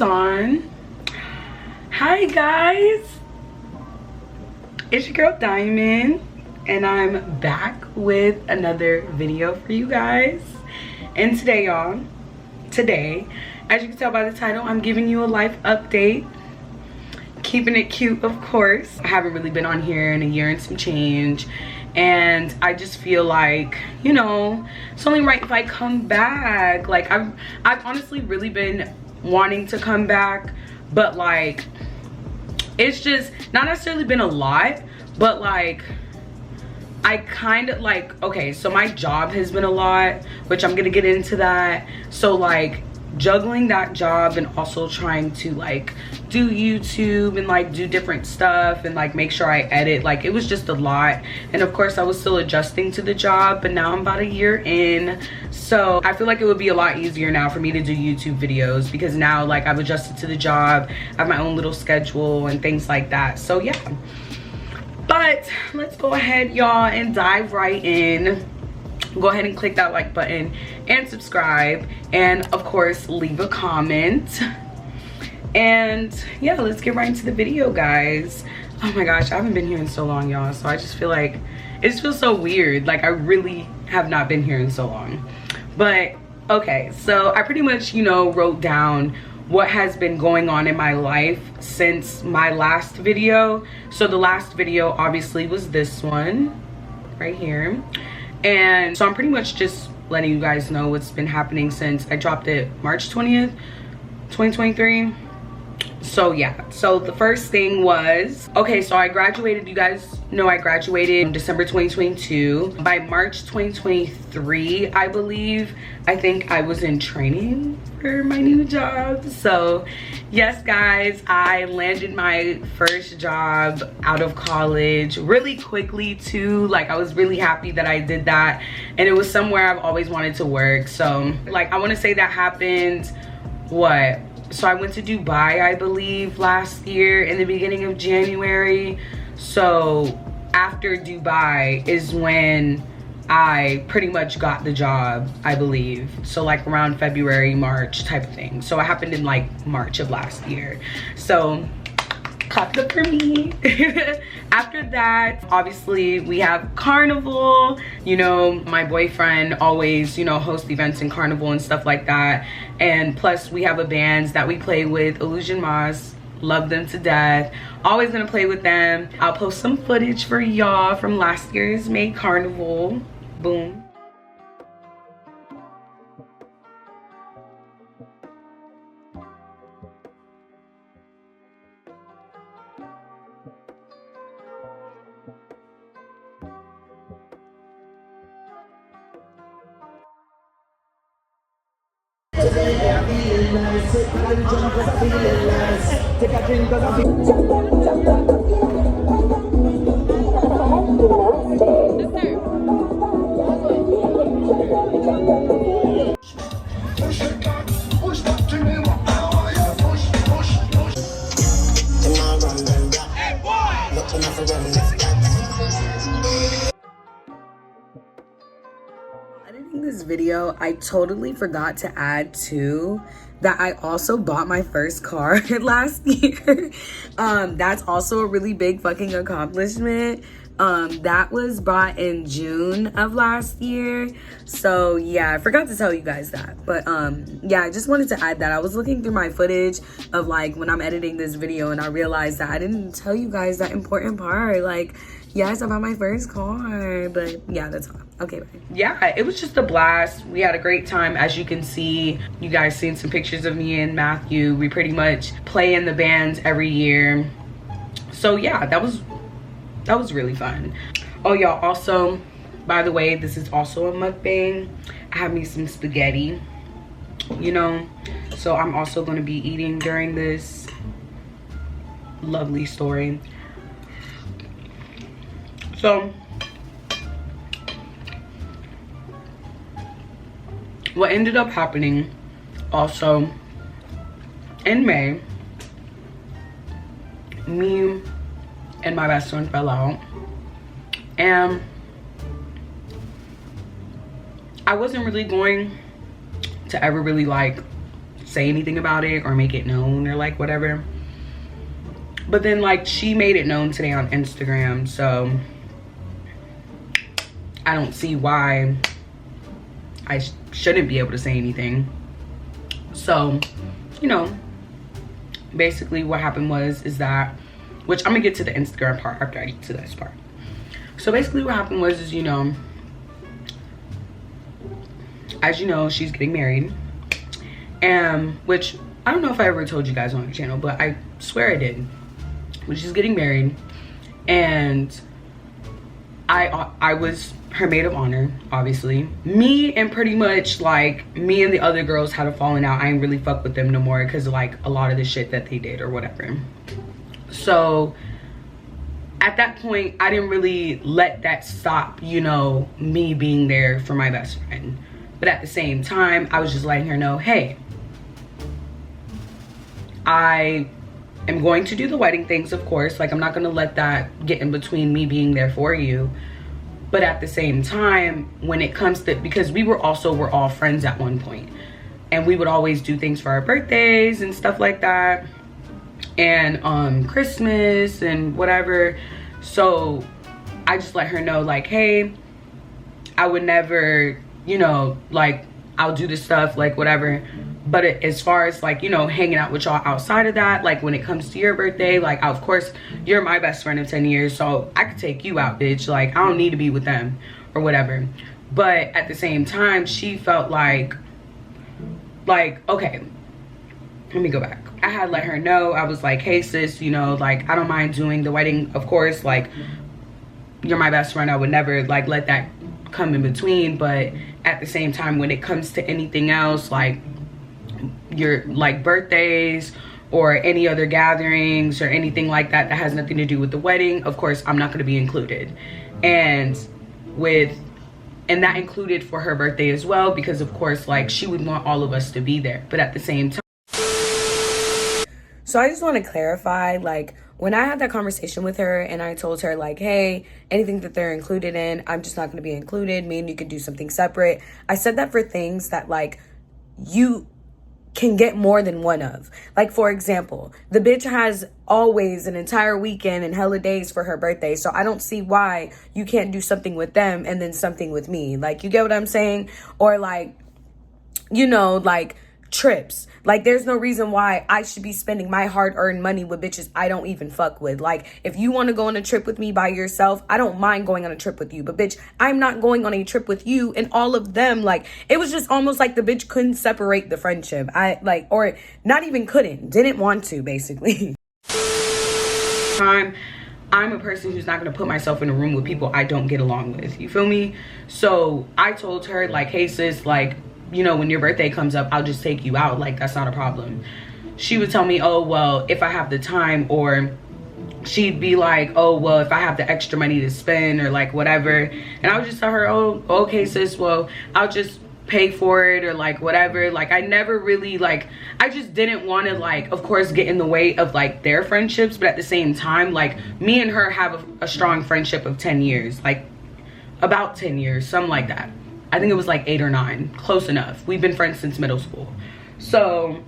on. Hi guys, it's your girl Diamond and I'm back with another video for you guys. And today, y'all, as you can tell by the title, I'm giving you a life update. Keeping it cute, of course. I haven't really been on here in a year and some change, and I just feel like, you know, it's only right if I come back. Like I've honestly really been wanting to come back, but like it's just not necessarily been a lot, but like I kind of like, okay, so my job has been a lot, which I'm gonna get into that. So like juggling that job and also trying to like do YouTube and like do different stuff and like make sure I edit, like it was just a lot. And of course I was still adjusting to the job, but now I'm about a year in, so I feel like it would be a lot easier now for me to do YouTube videos because now like I've adjusted to the job, I have my own little schedule and things like that. So yeah, but let's go ahead, y'all, and dive right in. Go ahead and click that like button and subscribe, and of course leave a comment. And yeah, let's get right into the video, guys. Oh my gosh, I haven't been here in so long, y'all, so I just feel like it just feels so weird. Like I really have not been here in so long. But okay, so I pretty much, you know, wrote down what has been going on in my life since my last video. So the last video obviously was this one right here, and so I'm pretty much just letting you guys know what's been happening since I dropped it March 20th 2023. So yeah, so the first thing was, okay, so I graduated, you guys know I graduated in December 2022. By March 2023, I believe, I think I was in training for my new job. So yes guys, I landed my first job out of college really quickly too. Like I was really happy that I did that, and it was somewhere I've always wanted to work. So like I want to say that happened, what, so I went to Dubai, I believe, last year in the beginning of January. So after Dubai is when I pretty much got the job, I believe. So like around February, March type of thing. So it happened in like March of last year. So clap it up for me. After that, obviously we have Carnival. You know, my boyfriend always, you know, hosts events in Carnival and stuff like that. And plus we have a band that we play with, Illusion Moss. Love them to death. Always gonna play with them. I'll post some footage for y'all from last year's May Carnival. Boom. Editing this video, I totally forgot to add too that I also bought my first car last year. That's also a really big fucking accomplishment. That was bought in June of last year. So yeah, I forgot to tell you guys that, but yeah, I just wanted to add that. I was looking through my footage of like when I'm editing this video, and I realized that I didn't tell you guys that important part. Like, yes, I bought my first car, but yeah, that's all. Okay, bye. Yeah, it was just a blast. We had a great time. As you can see, you guys seen some pictures of me and Matthew. We pretty much play in the bands every year. So yeah, that was really fun. Oh y'all, also, by the way, this is also a mukbang. I have me some spaghetti, you know, so I'm also going to be eating during this lovely story. So what ended up happening also in May, me and my best friend fell out, and I wasn't really going to ever really like say anything about it or make it known or like whatever. But then like she made it known today on Instagram, so I don't see why I shouldn't be able to say anything. So, you know, basically what happened is that, which I'm gonna get to the Instagram part after I get to this part. So basically what happened is, you know, as you know, she's getting married, and which I don't know if I ever told you guys on the channel, but I swear I did. When she's getting married, and I was her maid of honor, obviously. Me and pretty much like me and the other girls had a falling out. I ain't really fuck with them no more because of like a lot of the shit that they did or whatever. So at that point, I didn't really let that stop, you know, me being there for my best friend. But at the same time, I was just letting her know, hey, I am going to do the wedding things, of course. Like, I'm not going to let that get in between me being there for you. But at the same time, when it comes to, because we're all friends at one point, and we would always do things for our birthdays and stuff like that, and Christmas and whatever. So I just let her know, like, hey, I would never, you know, like, I'll do this stuff, like, whatever. But as far as like, you know, hanging out with y'all outside of that, like when it comes to your birthday, like, of course you're my best friend of 10 years, so I could take you out, bitch. Like, I don't need to be with them or whatever. But at the same time, she felt like, okay, let me go back. I had let her know, I was like, hey sis, you know, like, I don't mind doing the wedding, of course, like, you're my best friend, I would never like let that come in between. But at the same time, when it comes to anything else, like your like birthdays or any other gatherings or anything like that that has nothing to do with the wedding, of course I'm not going to be included. And that included for her birthday as well, because of course like she would want all of us to be there. But at the same time, so I just want to clarify, like, when I had that conversation with her and I told her like, hey, anything that they're included in, I'm just not going to be included. Me and you could do something separate. I said that for things that like you can get more than one of. Like, for example, the bitch has always an entire weekend and hella days for her birthday, so I don't see why you can't do something with them and then something with me. Like, you get what I'm saying? Or like, you know, like trips. Like, there's no reason why I should be spending my hard-earned money with bitches I don't even fuck with. Like, if you want to go on a trip with me by yourself, I don't mind going on a trip with you. But bitch, I'm not going on a trip with you and all of them. Like, it was just almost like the bitch couldn't separate the friendship. Or not even didn't want to, basically. I'm a person who's not going to put myself in a room with people I don't get along with. You feel me? So I told her like, hey sis, like, you know, when your birthday comes up, I'll just take you out. Like, that's not a problem. She would tell me, oh, well, if I have the time, or she'd be like, oh, well, if I have the extra money to spend or like whatever. And I would just tell her, oh, okay, sis, well, I'll just pay for it or like whatever. Like, I never really like, I just didn't want to like, of course, get in the way of like their friendships. But at the same time, like, me and her have a strong friendship of 10 years, like about 10 years, something like that. I think it was like 8 or 9, close enough. We've been friends since middle school. So,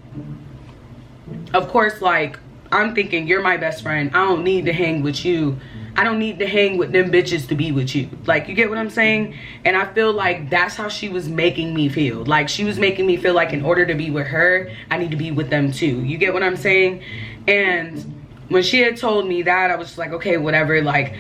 of course, like, I'm thinking you're my best friend. I don't need to hang with you. I don't need to hang with them bitches to be with you. Like, you get what I'm saying? And I feel like that's how she was making me feel. Like, she was making me feel like in order to be with her, I need to be with them too. You get what I'm saying? And when she had told me that, I was just like, okay, whatever. Like,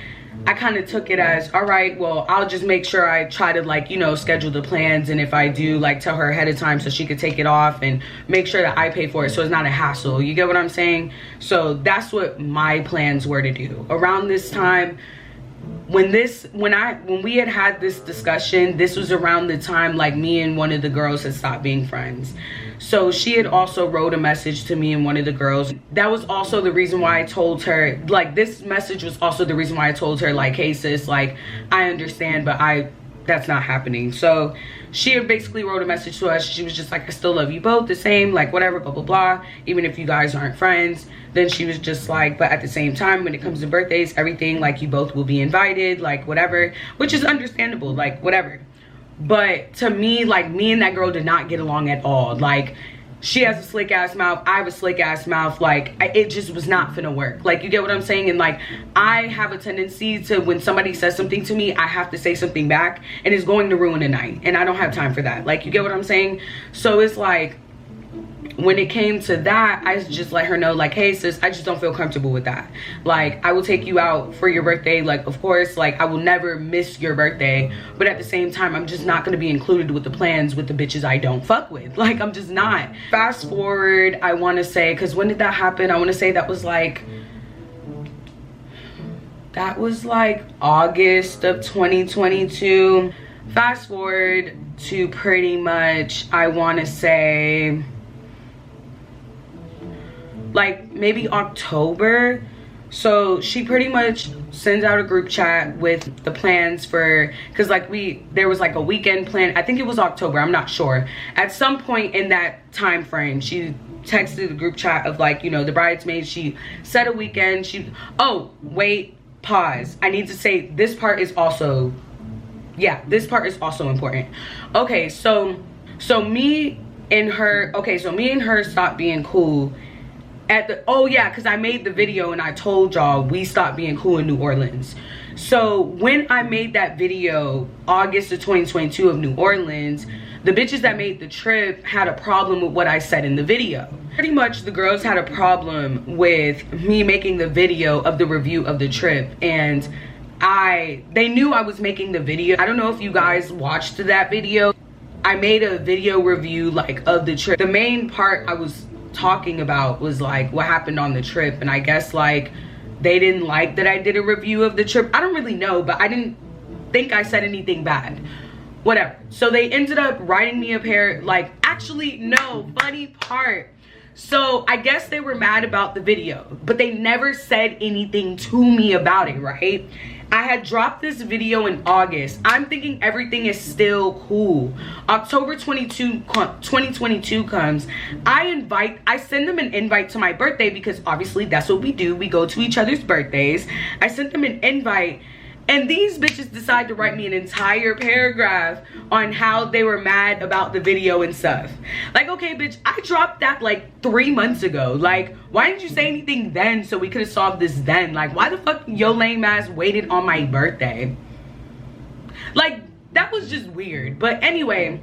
I kind of took it as, all right, well, I'll just make sure I try to, like, you know, schedule the plans. And if I do, like, tell her ahead of time so she could take it off and make sure that I pay for it so it's not a hassle. You get what I'm saying? So that's what my plans were to do. Around this time, when we had this discussion, this was around the time, like, me and one of the girls had stopped being friends. So she had also wrote a message to me and one of the girls. That was also the reason why I told her, like, this message was also the reason why I told her, like, hey sis, like, I understand, but that's not happening. So she had basically wrote a message to us. She was just like, I still love you both the same, like, whatever, blah, blah, blah, even if you guys aren't friends. Then she was just like, but at the same time, when it comes to birthdays, everything, like, you both will be invited, like, whatever, which is understandable, like, whatever. But to me, like, me and that girl did not get along at all. Like, she has a slick ass mouth, I have a slick ass mouth, like it just was not finna work. Like, you get what I'm saying? And like, I have a tendency to, when somebody says something to me, I have to say something back, and it's going to ruin the night, and I don't have time for that. Like, you get what I'm saying? So it's like, when it came to that, I just let her know, like, hey sis, I just don't feel comfortable with that. Like, I will take you out for your birthday, like, of course, like, I will never miss your birthday, but at the same time, I'm just not gonna be included with the plans with the bitches I don't fuck with. Like, I'm just not. Fast forward, I want to say, because when did that happen? I want to say that was like August of 2022. Fast forward to pretty much, I want to say, like maybe October. So she pretty much sends out a group chat with the plans for, because like there was like a weekend plan. I think it was October, I'm not sure. At some point in that time frame, she texted the group chat of like, you know, the bridesmaids. She said a weekend. Oh wait, pause, I need to say this part is also, yeah, this part is also important. Okay, so me and her stopped being cool at the, oh yeah, because I made the video and I told y'all we stopped being cool in New Orleans. So when I made that video, August of 2022 of New Orleans, the bitches that made the trip had a problem with what I said in the video. Pretty much the girls had a problem with me making the video of the review of the trip, and they knew I was making the video. I don't know if you guys watched that video. I made a video review like of the trip. The main part I was talking about was like what happened on the trip, and I guess like they didn't like that I did a review of the trip. I don't really know, but I didn't think I said anything bad. Whatever. So they ended up writing me a pair, like, actually no, funny part. So I guess they were mad about the video, but they never said anything to me about it, right? I had dropped this video in August. I'm thinking everything is still cool. October 2022 comes. I send them an invite to my birthday, because obviously that's what we do. We go to each other's birthdays. I sent them an invite, and these bitches decide to write me an entire paragraph on how they were mad about the video and stuff. Like, okay, bitch, I dropped that like 3 months ago. Like, why didn't you say anything then so we could have solved this then? Like, why the fuck your lame ass waited on my birthday? Like, that was just weird. But anyway,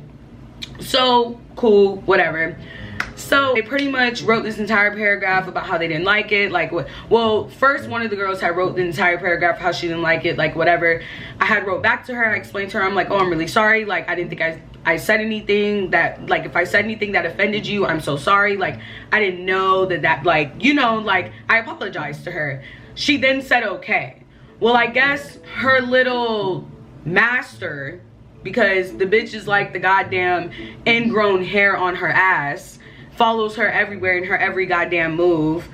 so cool, whatever. So they pretty much wrote this entire paragraph about how they didn't like it. Like, well, first one of the girls had wrote the entire paragraph how she didn't like it, like whatever. I had wrote back to her. I explained to her, I'm like, oh, I'm really sorry. Like, I didn't think I said anything that, like, if I said anything that offended you, I'm so sorry. Like, I didn't know that like, you know, like, I apologized to her. She then said okay. Well, I guess her little master, because the bitch is like the goddamn ingrown hair on her ass, follows her everywhere in her every goddamn move.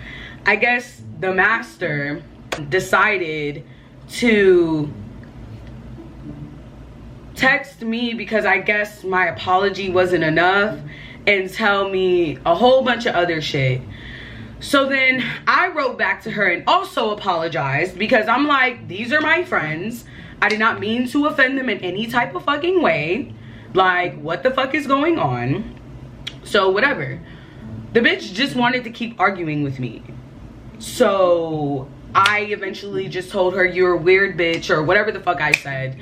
I guess the master decided to text me, because I guess my apology wasn't enough, and tell me a whole bunch of other shit. So then I wrote back to her and also apologized, because I'm like, these are my friends. I did not mean to offend them in any type of fucking way. Like, what the fuck is going on? So whatever. The bitch just wanted to keep arguing with me. So I eventually just told her, you're a weird bitch, or whatever the fuck I said,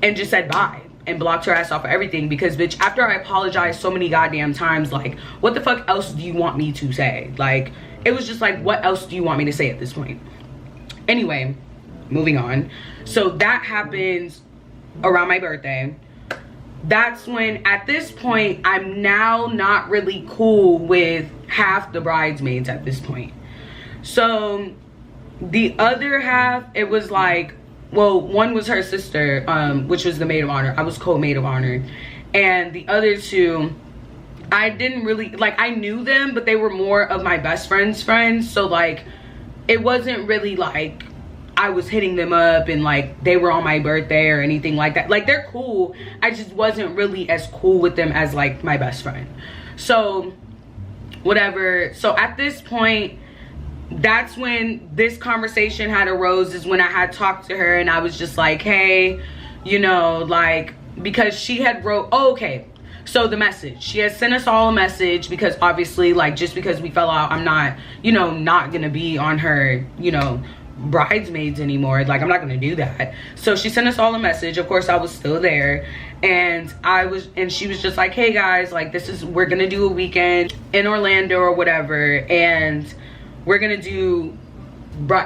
and just said bye and blocked her ass off of everything. Because bitch, after I apologized so many goddamn times, like, what the fuck else do you want me to say? Like, it was just like, what else do you want me to say at this point? Anyway, moving on. So that happens around my birthday. That's when, at this point, I'm now not really cool with half the bridesmaids at this point. So the other half, it was like, well, one was her sister, which was the maid of honor. I was co-maid of honor. And the other two, I didn't really, like, I knew them, but they were more of my best friend's friends. So like, it wasn't really like I was hitting them up and like they were on my birthday or anything like that. Like, they're cool. I just wasn't really as cool with them as like my best friend. So whatever. So at this point, that's when this conversation had arose, is when I had talked to her and I was just like, hey, you know, like, because she had wrote, oh, okay. So the message, she has sent us all a message because obviously, like, just because we fell out, I'm not, you know, not gonna be on her, you know, bridesmaids anymore. Like, I'm not gonna do that. So she sent us all a message. Of course, I was still there, and she was just like, hey guys, like, we're gonna do a weekend in Orlando or whatever, and we're gonna do,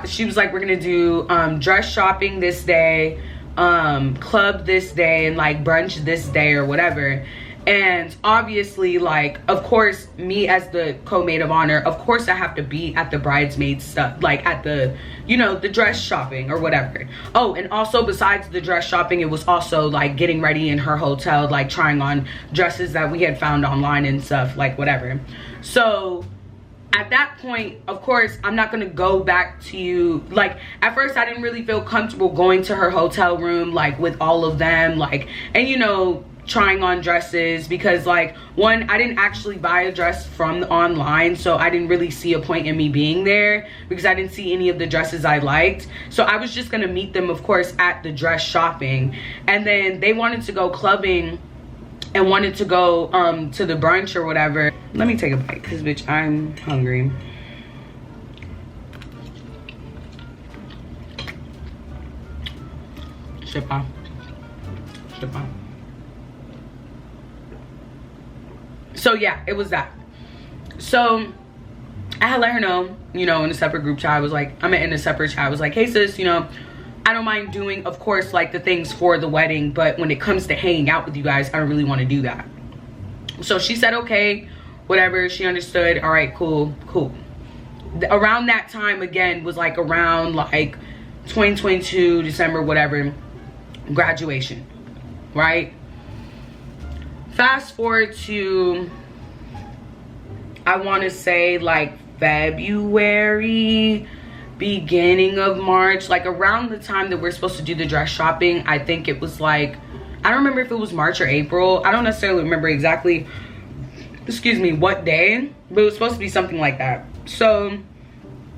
she was like, we're gonna do dress shopping this day, club this day, and like brunch this day or whatever. And obviously, like, of course, me as the co-maid of honor, of course I have to be at the bridesmaid stuff, like at the, you know, the dress shopping or whatever. Oh, and also besides the dress shopping, it was also like getting ready in her hotel, like trying on dresses that we had found online and stuff, like whatever. So at that point, of course, I'm not gonna go back to you. Like, at first I didn't really feel comfortable going to her hotel room, like with all of them, like, and you know, trying on dresses, because like, one, I didn't actually buy a dress from online, so I didn't really see a point in me being there because I didn't see any of the dresses I liked. So I was just gonna meet them, of course, at the dress shopping, and then they wanted to go clubbing and wanted to go to the brunch or whatever. Let me take a bite because bitch, I'm hungry. Shippa. So yeah, it was that. So I had let her know, you know, in a separate group chat. I was like, I'm in a separate chat. I was like, hey sis, you know, I don't mind doing, of course, like the things for the wedding, but when it comes to hanging out with you guys, I don't really want to do that. So she said, okay, whatever. She understood. All right, cool. Around that time, again, was like around like 2022, December, whatever, graduation, right? Fast forward to, I want to say like February, beginning of March, like around the time that we're supposed to do the dress shopping. I think it was like, I don't remember if it was March or April. I don't necessarily remember exactly, excuse me, what day, but it was supposed to be something like that. So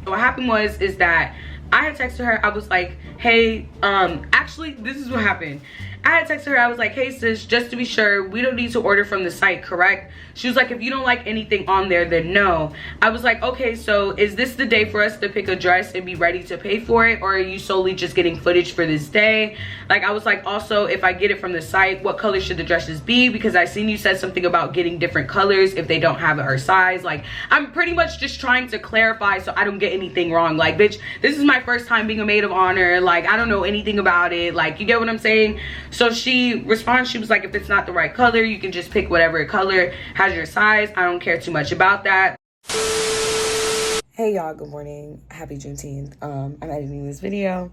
what happened is that I had texted her. I was like, hey, actually, this is what happened. I had texted her. I was like, hey sis, just to be sure, we don't need to order from the site, correct? She was like, if you don't like anything on there, then no. I was like, okay, so is this the day for us to pick a dress and be ready to pay for it, or are you solely just getting footage for this day? Like, I was like, also, if I get it from the site, what color should the dresses be? Because I seen you said something about getting different colors if they don't have our size. Like, I'm pretty much just trying to clarify so I don't get anything wrong. Like, bitch, this is my first time being a maid of honor. Like, I don't know anything about it. Like, you get what I'm saying? So she responds, she was like, if it's not the right color, you can just pick whatever color has your size. I don't care too much about that. Hey y'all, good morning. Happy Juneteenth. I'm editing this video.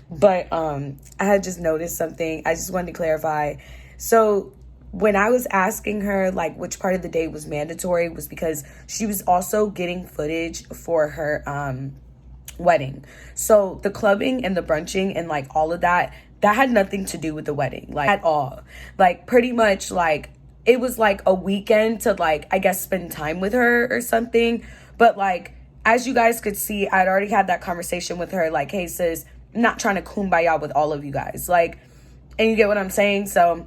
But I had just noticed something. I just wanted to clarify. So when I was asking her like which part of the day was mandatory, was because she was also getting footage for her wedding. So the clubbing and the brunching and like all of that had nothing to do with the wedding, like at all. Like pretty much like it was like a weekend to like, I guess, spend time with her or something. But like, as you guys could see, I'd already had that conversation with her, like, hey sis, I'm not trying to kumbaya with all of you guys, like, and you get what I'm saying? So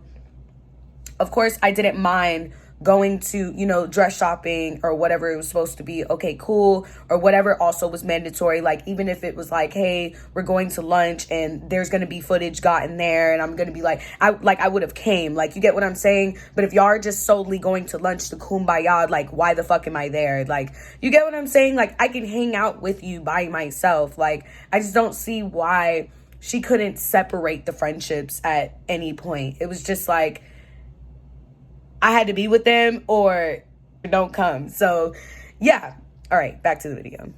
of course I didn't mind going to, you know, dress shopping or whatever it was supposed to be. Okay, cool. Or whatever also was mandatory. Like, even if it was like, hey, we're going to lunch and there's going to be footage gotten there and I'm going to be like, I would have came. Like, you get what I'm saying? But if y'all are just solely going to lunch to kumbaya, like, why the fuck am I there? Like, you get what I'm saying? Like, I can hang out with you by myself. Like, I just don't see why she couldn't separate the friendships at any point. It was just like, I had to be with them or don't come. So yeah. All right, back to the video.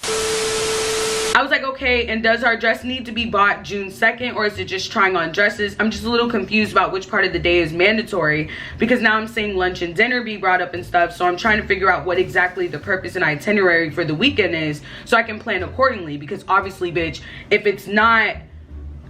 I was like, okay, and does our dress need to be bought June 2nd, or is it just trying on dresses? I'm just a little confused about which part of the day is mandatory, because now I'm seeing lunch and dinner be brought up and stuff. So I'm trying to figure out what exactly the purpose and itinerary for the weekend is so I can plan accordingly. Because obviously, bitch, if it's not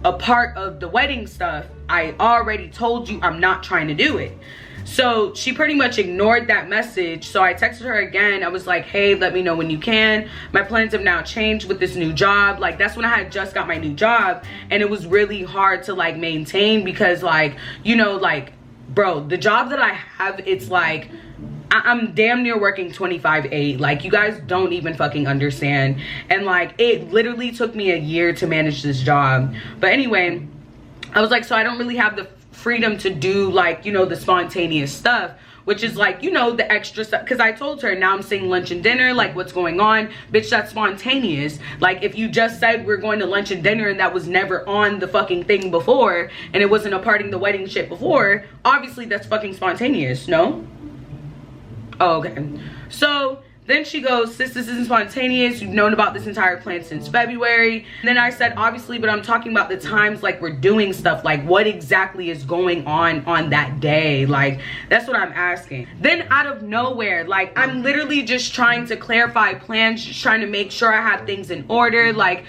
a part of the wedding stuff, I already told you I'm not trying to do it. So she pretty much ignored that message. So I texted her again. I was like, hey, let me know when you can. My plans have now changed with this new job. Like, that's when I had just got my new job, and it was really hard to like maintain because, like, you know, like bro, the job that I have, it's like I'm damn near working 25/8. Like, you guys don't even fucking understand. And like, it literally took me a year to manage this job. But anyway, I was like, so I don't really have the freedom to do, like, you know, the spontaneous stuff, which is like, you know, the extra stuff. Because I told her, now I'm saying lunch and dinner, like, what's going on? Bitch, that's spontaneous. Like, if you just said we're going to lunch and dinner and that was never on the fucking thing before, and it wasn't a part of the wedding shit before, obviously that's fucking spontaneous, no? Oh, okay. So then she goes, sis, this isn't spontaneous. You've known about this entire plan since February. And then I said, obviously, but I'm talking about the times, like, we're doing stuff. Like, what exactly is going on that day? Like, that's what I'm asking. Then out of nowhere, like, I'm literally just trying to clarify plans, just trying to make sure I have things in order. Like,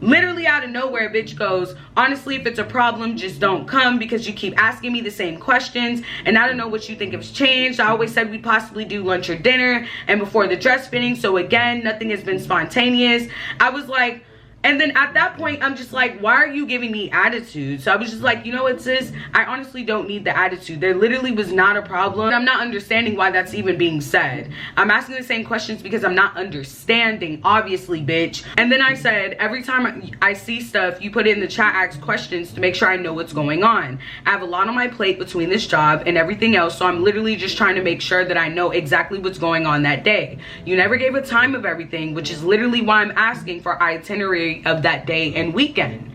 literally out of nowhere, bitch goes, honestly, if it's a problem, just don't come because you keep asking me the same questions and I don't know what you think has changed. I always said we'd possibly do lunch or dinner and before the dress fitting, so again, nothing has been spontaneous. I was like, and then at that point, I'm just like, why are you giving me attitude? So I was just like, you know what, sis? I honestly don't need the attitude. There literally was not a problem. I'm not understanding why that's even being said. I'm asking the same questions because I'm not understanding, obviously, bitch. And then I said, every time I see stuff, you put it in the chat, ask questions to make sure I know what's going on. I have a lot on my plate between this job and everything else, so I'm literally just trying to make sure that I know exactly what's going on that day. You never gave a time of everything, which is literally why I'm asking for itinerary of that day and weekend.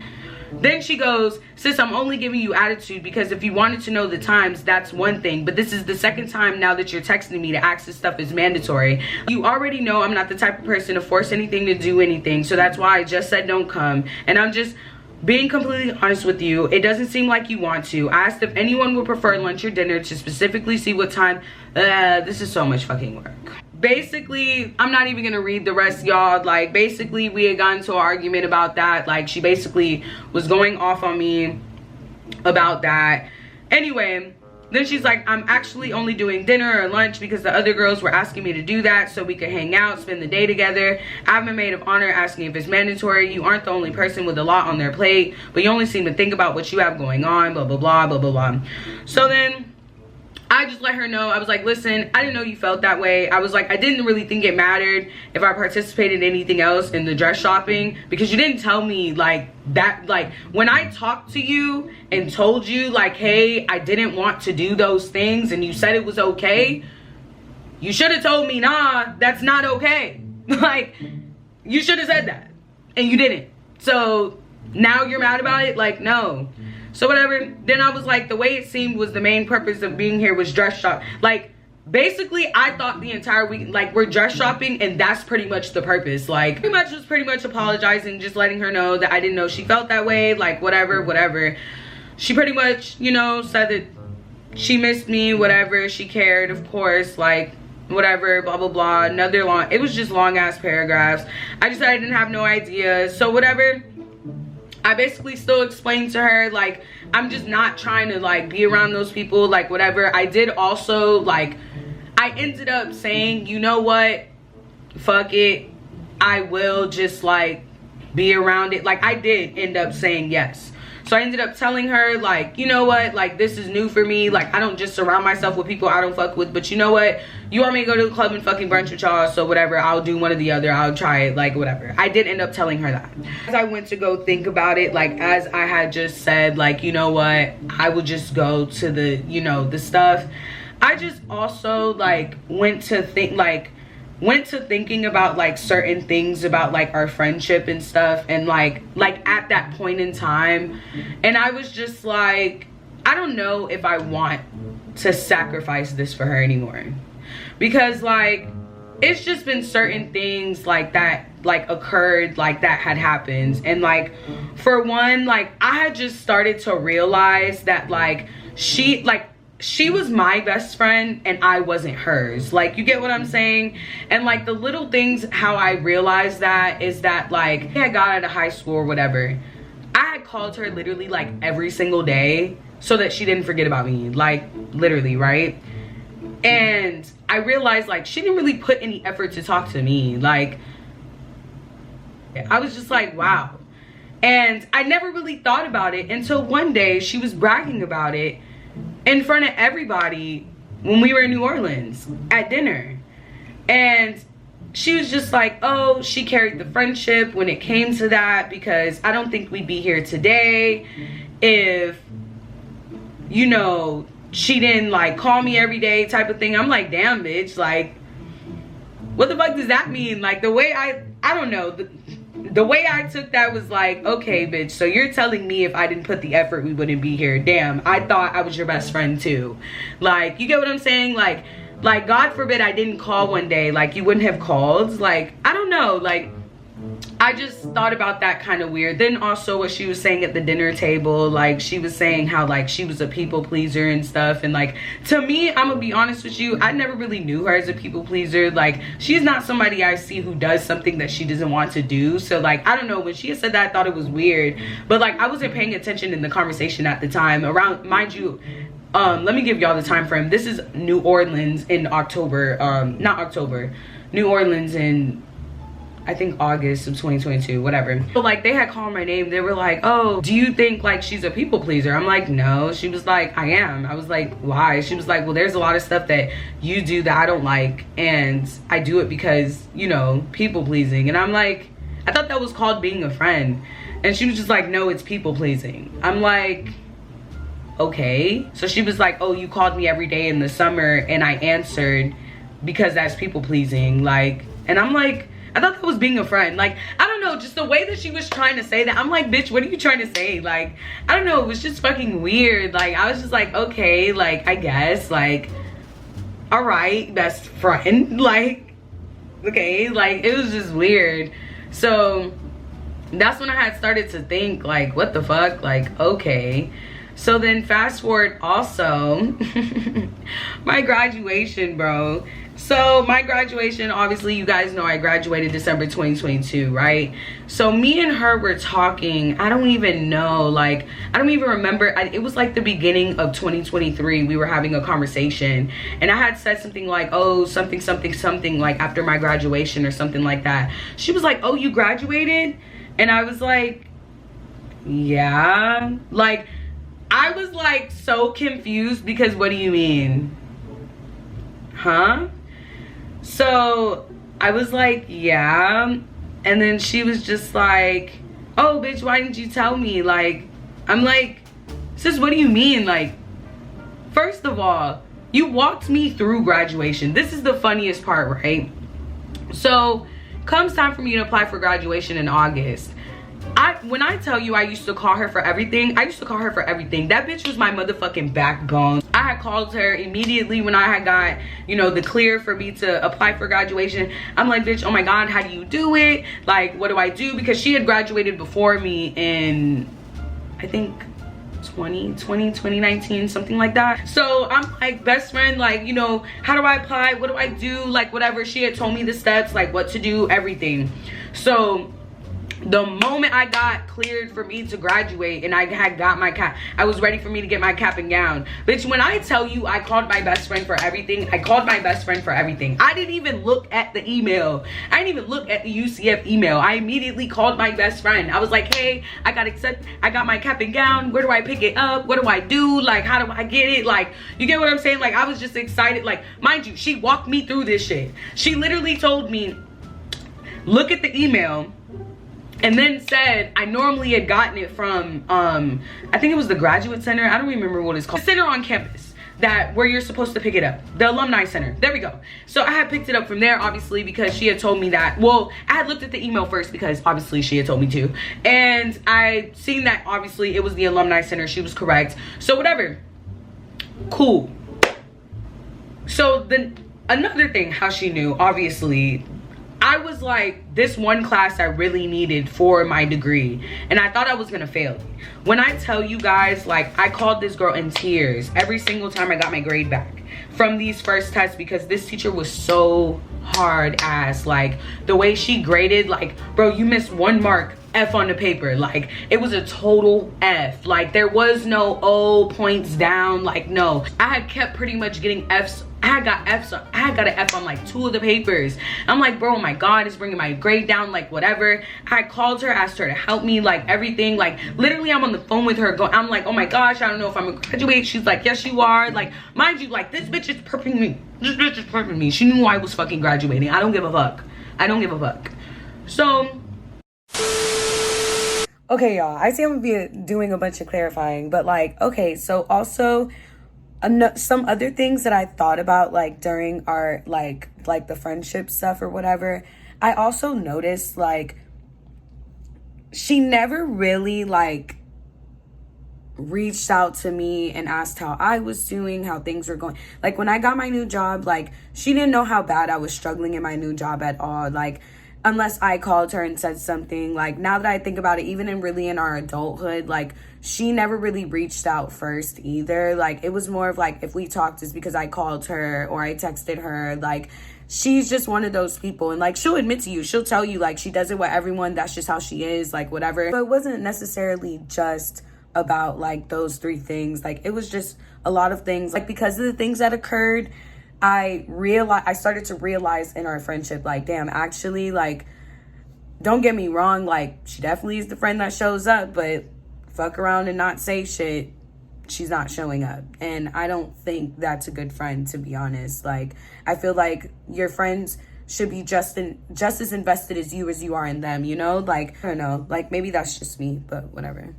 Then she goes, sis, I'm only giving you attitude because if you wanted to know the times, that's one thing, but this is the second time now that you're texting me to ask this stuff is mandatory. You already know I'm not the type of person to force anything to do anything, so that's why I just said don't come. And I'm just being completely honest with you. It doesn't seem like you want to. I asked if anyone would prefer lunch or dinner to specifically see what time. This is so much fucking work. Basically, I'm not even gonna read the rest, y'all. Like, basically, we had gotten to an argument about that. Like, she basically was going off on me about that. Anyway, then she's like, I'm actually only doing dinner or lunch because the other girls were asking me to do that so we could hang out, spend the day together. I'm a maid of honor asking if it's mandatory. You aren't the only person with a lot on their plate, but you only seem to think about what you have going on, blah, blah, blah, blah, blah, blah. So then I just let her know. I was like, listen, I didn't know you felt that way. I was like, I didn't really think it mattered if I participated in anything else in the dress shopping because you didn't tell me like that. Like, when I talked to you and told you like, hey, I didn't want to do those things and you said it was okay, you should have told me, nah, that's not okay. Like, you should have said that and you didn't. So now you're mad about it? Like, no. So whatever. Then I was like, the way it seemed was the main purpose of being here was dress shop. Like, basically, I thought the entire week, like, we're dress shopping and that's pretty much the purpose. Like, pretty much was pretty much apologizing, just letting her know that I didn't know she felt that way. Like, whatever. She pretty much, you know, said that she missed me, whatever. She cared, of course, like, whatever, blah, blah, blah. Another long, it was just long ass paragraphs. I just said I didn't have no idea. So whatever. I basically still explained to her, like, I'm just not trying to, like, be around those people, like, whatever. I did also, like, I ended up saying, you know what, fuck it, I will just, like, be around it. Like, I did end up saying yes. So I ended up telling her, like, you know what, like, this is new for me. Like, I don't just surround myself with people I don't fuck with, but you know what, you want me to go to the club and fucking brunch with y'all, so whatever, I'll do one or the other, I'll try it, like, whatever. I did end up telling her that. As I went to go think about it, like, as I had just said, like, you know what, I would just go to the, you know, the stuff. I just also, like, went to thinking about like certain things about like our friendship and stuff, and like at that point in time, and I was just like, I don't know if I want to sacrifice this for her anymore, because like it's just been certain things like that like occurred, like that had happened, and like for one, like I had just started to realize that like she was my best friend and I wasn't hers. Like, you get what I'm saying? And like the little things how I realized that is that like I got out of high school or whatever, I had called her literally like every single day so that she didn't forget about me, like literally, right? And I realized like she didn't really put any effort to talk to me. Like, I was just like, wow. And I never really thought about it until one day she was bragging about it. in front of everybody when we were in New Orleans at dinner. And she was just like, oh, she carried the friendship when it came to that, because I don't think we'd be here today if, you know, she didn't like call me every day type of thing. I'm like, damn, bitch, like, what the fuck does that mean? Like, the way I don't know, the way I took that was like, okay, bitch, so you're telling me if I didn't put the effort, we wouldn't be here. Damn, I thought I was your best friend too. Like, you get what I'm saying? Like God forbid I didn't call one day, like, you wouldn't have called. Like, I don't know, like, I just thought about that kind of weird. Then also what she was saying at the dinner table, like, she was saying how like she was a people pleaser and stuff. And like, to me, I'm gonna be honest with you, I never really knew her as a people pleaser. Like, she's not somebody I see who does something that she doesn't want to do. So like, I don't know, when she had said that, I thought it was weird, but like, I wasn't paying attention in the conversation at the time. Around, mind you, let me give y'all the time frame. This is New Orleans in October, not October, New Orleans in, I think, August of 2022, whatever. But like, they had called my name. They were like, oh, do you think like she's a people pleaser? I'm like, no. She was like, I am. I was like, why? She was like, well, there's a lot of stuff that you do that I don't like, and I do it because, you know, people pleasing. And I'm like, I thought that was called being a friend. And she was just like, no, it's people pleasing. I'm like, okay. So she was like, oh, you called me every day in the summer and I answered because that's people pleasing. Like, and I'm like, I thought that was being a friend. Like, I don't know, just the way that she was trying to say that, I'm like, bitch, what are you trying to say? Like, I don't know, it was just fucking weird. Like, I was just like, okay, like, I guess, like, all right, best friend. Like, okay, like, it was just weird. So that's when I had started to think, like, what the fuck? Like, okay. So then fast forward also, my graduation, bro. So my graduation, obviously you guys know I graduated December 2022, right? So me and her were talking, I don't even know, like, I don't even remember. It was like the beginning of 2023, we were having a conversation, and I had said something like, oh, something, something, something, like after my graduation or something like that. She was like, oh, you graduated? And I was like, yeah. Like, I was like so confused because what do you mean? Huh? So I was like, yeah. And then she was just like, oh, bitch, why didn't you tell me? Like, I'm like, sis, what do you mean? Like, first of all, you walked me through graduation. This is the funniest part, right? So comes time for me to apply for graduation in August. When I tell you I used to call her for everything, I used to call her for everything. That bitch was my motherfucking backbone. I had called her immediately when I had got, you know, the clear for me to apply for graduation. I'm like, bitch, oh my God, how do you do it? Like, what do I do? Because she had graduated before me in, I think, 2019, something like that. So I'm like, best friend, like, you know, how do I apply? What do I do? Like, whatever. She had told me the steps, like what to do, everything. So the moment I got cleared for me to graduate and I had got my cap, I was ready for me to get my cap and gown. Bitch, when I tell you I called my best friend for everything, I called my best friend for everything. I didn't even look at the email. I didn't even look at the UCF email. I immediately called my best friend. I was like, hey, I got my cap and gown. Where do I pick it up? What do I do? Like, how do I get it? Like, you get what I'm saying? Like, I was just excited. Like, mind you, she walked me through this shit. She literally told me, look at the email. And then said, I normally had gotten it from, I think it was the Graduate Center. I don't remember what it's called. The center on campus, that where you're supposed to pick it up. The Alumni Center. There we go. So I had picked it up from there, obviously, because she had told me that. Well, I had looked at the email first because obviously she had told me to. And I seen that obviously it was the Alumni Center. She was correct. So whatever. Cool. So then another thing, how she knew, obviously, I was like, this one class I really needed for my degree, and I thought I was gonna fail. When I tell you guys, like, I called this girl in tears every single time I got my grade back from these first tests, because this teacher was so hard ass. Like, the way she graded, like, bro, you missed 1 mark, F on the paper. Like, it was a total F. Like, there was no, oh, points down. Like, no, I had kept pretty much getting F's. I got an F on like 2 of the papers. I'm like, bro, oh my God, it's bringing my grade down, like whatever. I called her, asked her to help me, like everything. Like literally I'm on the phone with her I'm like, oh my gosh, I don't know if I'm gonna graduate. She's like, yes you are. Like, mind you, like this bitch is prepping me. This bitch is prepping me. She knew I was fucking graduating. I don't give a fuck. I don't give a fuck. So okay, y'all, I see I'm gonna be doing a bunch of clarifying, but like, okay, so also some other things that I thought about like during our like the friendship stuff or whatever, I also noticed like she never really like reached out to me and asked how I was doing, how things were going. Like when I got my new job, like she didn't know how bad I was struggling in my new job at all. Like unless I called her and said something. Like now that I think about it, even in our adulthood, like she never really reached out first either. Like it was more of like if we talked, it's because I called her or I texted her. Like she's just one of those people, and like she'll admit to you, she'll tell you like she does it with everyone, that's just how she is, like whatever. But it wasn't necessarily just about like those 3 things. Like it was just a lot of things. Like because of the things that occurred, I started to realize in our friendship, like, damn, actually, like, don't get me wrong, like, she definitely is the friend that shows up, but fuck around and not say shit, she's not showing up. And I don't think that's a good friend, to be honest. Like, I feel like your friends should be just as invested as you are in them, you know? Like, I don't know, like, maybe that's just me, but whatever.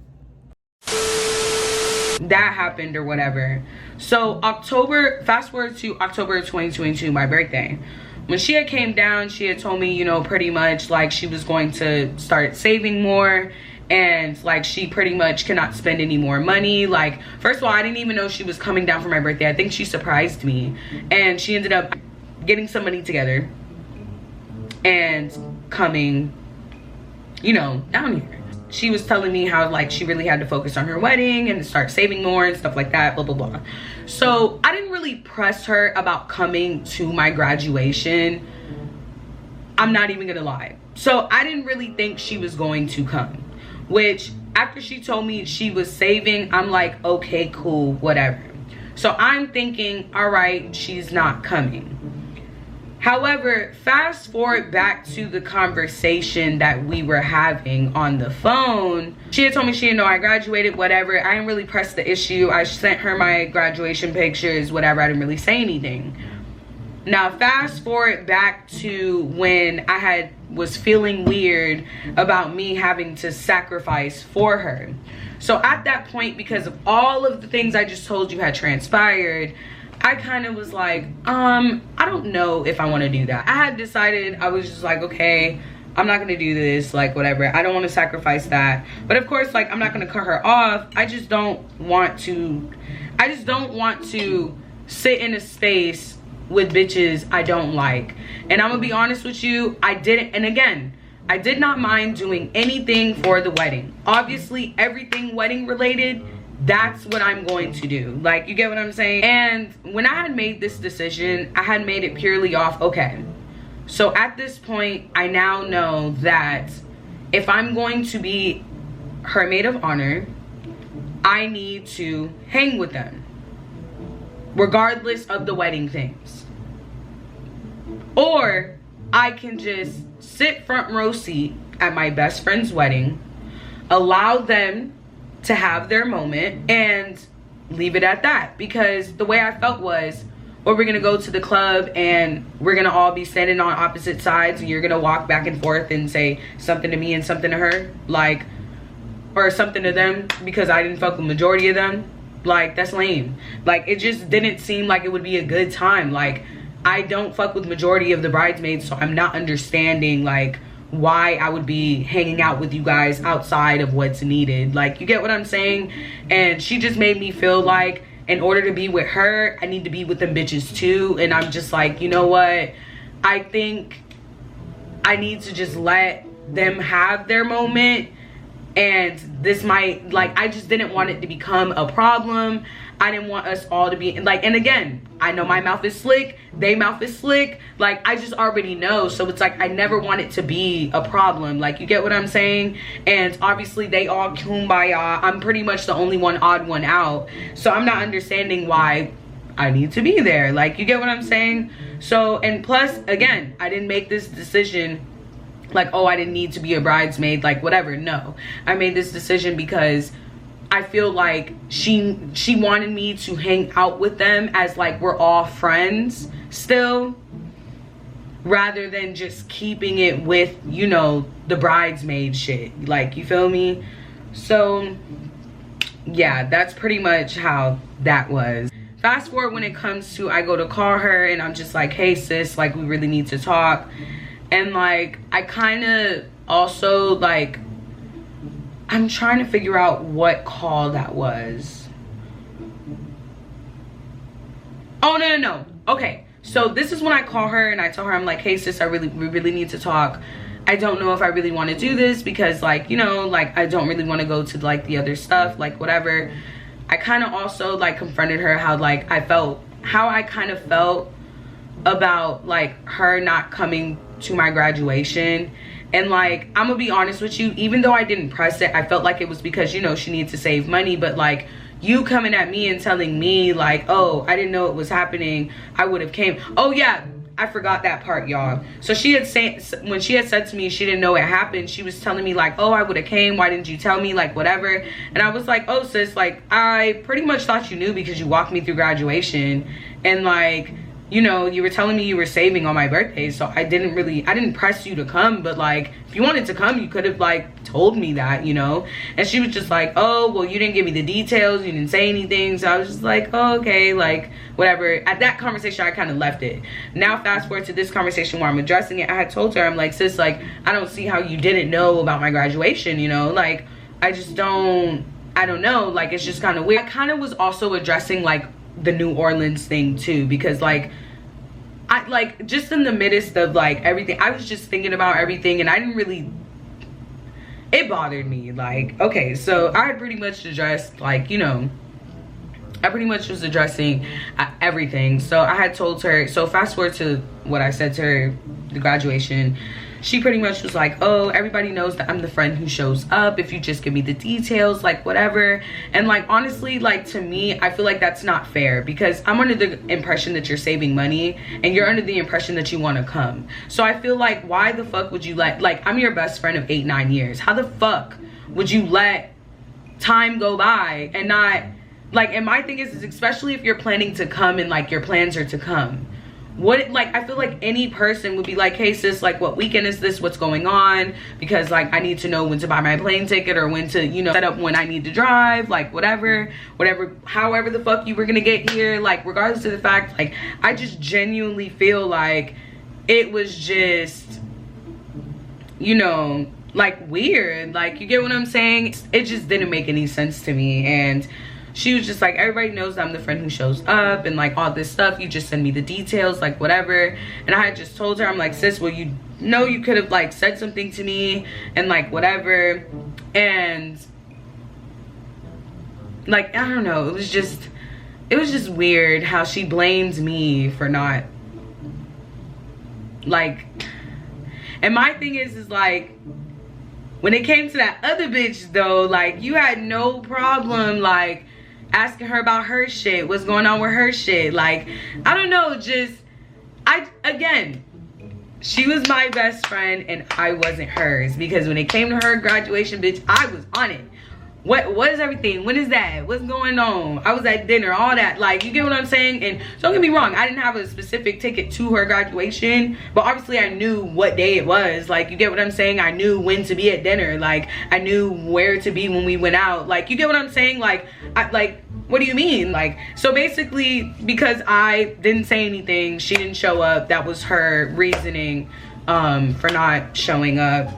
That happened or whatever. So fast forward to October 2022, my birthday. When she had came down, she had told me, you know, pretty much like she was going to start saving more, and like she pretty much cannot spend any more money. Like, first of all, I didn't even know she was coming down for my birthday. I think she surprised me, and she ended up getting some money together and coming, you know, down here. She was telling me how like she really had to focus on her wedding and start saving more and stuff like that, blah blah blah. So I didn't really press her about coming to my graduation. I'm not even gonna lie. So I didn't really think she was going to come, which after she told me she was saving, I'm like, okay, cool, whatever. So I'm thinking, all right, she's not coming. However, fast forward back to the conversation that we were having on the phone. She had told me she didn't know I graduated, whatever. I didn't really press the issue. I sent her my graduation pictures, whatever. I didn't really say anything. Now, fast forward back to when I was feeling weird about me having to sacrifice for her. So at that point, because of all of the things I just told you had transpired, I kind of was like, I don't know if I want to do that. I had decided, I was just like, okay, I'm not going to do this, like whatever. I don't want to sacrifice that. But of course, like, I'm not going to cut her off. I just don't want to sit in a space with bitches I don't like. And I'm going to be honest with you, I did not mind doing anything for the wedding. Obviously, everything wedding related, that's what I'm going to do. Like, you get what I'm saying? And when I had made this decision, I had made it purely off, okay, so at this point, I now know that if I'm going to be her maid of honor, I need to hang with them, regardless of the wedding things. Or I can just sit front row seat at my best friend's wedding, allow them to have their moment, and leave it at that. Because the way I felt was, or we're gonna go to the club and we're gonna all be standing on opposite sides, and you're gonna walk back and forth and say something to me and something to her, like, or something to them, because I didn't fuck with majority of them. Like, that's lame. Like, it just didn't seem like it would be a good time. Like, I don't fuck with majority of the bridesmaids, so I'm not understanding like why I would be hanging out with you guys outside of what's needed. Like, you get what I'm saying? And she just made me feel like in order to be with her, I need to be with them bitches too. And I'm just like, you know what? I think I need to just let them have their moment. And this might, like, I just didn't want it to become a problem. I didn't want us all to be like, and again, I know my mouth is slick, they mouth is slick, like, I just already know. So it's like, I never want it to be a problem. Like, you get what I'm saying? And obviously they all kumbaya. I'm pretty much the only one odd one out. So I'm not understanding why I need to be there. Like, you get what I'm saying? So, and plus, again, I didn't make this decision like, oh, I didn't need to be a bridesmaid, like whatever. No, I made this decision because I feel like she wanted me to hang out with them as like we're all friends still, rather than just keeping it with, you know, the bridesmaid shit. Like, you feel me? So yeah, that's pretty much how that was. Fast forward when it comes to, I go to call her and I'm just like, hey sis, like we really need to talk. And like, I kind of also like, I'm trying to figure out what call that was. Oh, no. Okay, so this is when I call her and I tell her, I'm like, hey sis, we really need to talk. I don't know if I really want to do this because, like, you know, like I don't really want to go to like the other stuff, like whatever. I kind of also like confronted her how like how I kind of felt about like her not coming to my graduation. And like, I'm gonna be honest with you, even though I didn't press it, I felt like it was because, you know, she needs to save money. But like, you coming at me and telling me like, oh, I didn't know it was happening, I would have came. Oh yeah, I forgot that part, y'all. So she had said, when she had said to me she didn't know it happened, she was telling me like, oh, I would have came, why didn't you tell me, like whatever. And I was like, oh sis, like I pretty much thought you knew because you walked me through graduation. And like, you know, you were telling me you were saving on my birthday, so I didn't press you to come. But like, if you wanted to come, you could have like told me that, you know. And she was just like, oh, well, you didn't give me the details, you didn't say anything. So I was just like, oh, okay, like whatever. At that conversation, I kind of left it. Now fast forward to this conversation where I'm addressing it. I had told her, I'm like, sis, like I don't see how you didn't know about my graduation, you know. Like I don't know, like it's just kind of weird. I kind of was also addressing like the New Orleans thing too, because like I like just in the midst of like everything, I was just thinking about everything and I didn't really, it bothered me. Like, okay, so I had pretty much addressed like, you know, I pretty much was addressing everything. So I had told her, so fast forward to what I said to her, the graduation. She pretty much was like, oh, everybody knows that I'm the friend who shows up if you just give me the details, like whatever. And like, honestly, like to me, I feel like that's not fair because I'm under the impression that you're saving money and you're under the impression that you want to come. So I feel like, why the fuck would you like I'm your best friend of 8-9 years. How the fuck would you let time go by and not like, and my thing is especially if you're planning to come and like your plans are to come. What, like, I feel like any person would be like, hey sis, like what weekend is this, what's going on, because like I need to know when to buy my plane ticket or when to, you know, set up when I need to drive, like whatever, however the fuck you were gonna get here. Like regardless of the fact, like I just genuinely feel like it was just, you know, like weird. Like, you get what I'm saying? It just didn't make any sense to me. And she was just like, everybody knows I'm the friend who shows up and like all this stuff, you just send me the details, like whatever. And I had just told her, I'm like, sis, well, you know, you could have like said something to me and like whatever. And like, I don't know, it was just weird how she blamed me for not like. And my thing is like, when it came to that other bitch though, like you had no problem like asking her about her shit, what's going on with her shit. Like, I don't know, just again, she was my best friend and I wasn't hers, because when it came to her graduation, bitch, I was on it. What is everything? When is that? What's going on? I was at dinner, all that. Like, you get what I'm saying? And don't get me wrong, I didn't have a specific ticket to her graduation, but obviously I knew what day it was. Like, you get what I'm saying? I knew when to be at dinner. Like, I knew where to be when we went out. Like, you get what I'm saying? Like, what do you mean? Like, so basically, because I didn't say anything, she didn't show up. That was her reasoning for not showing up.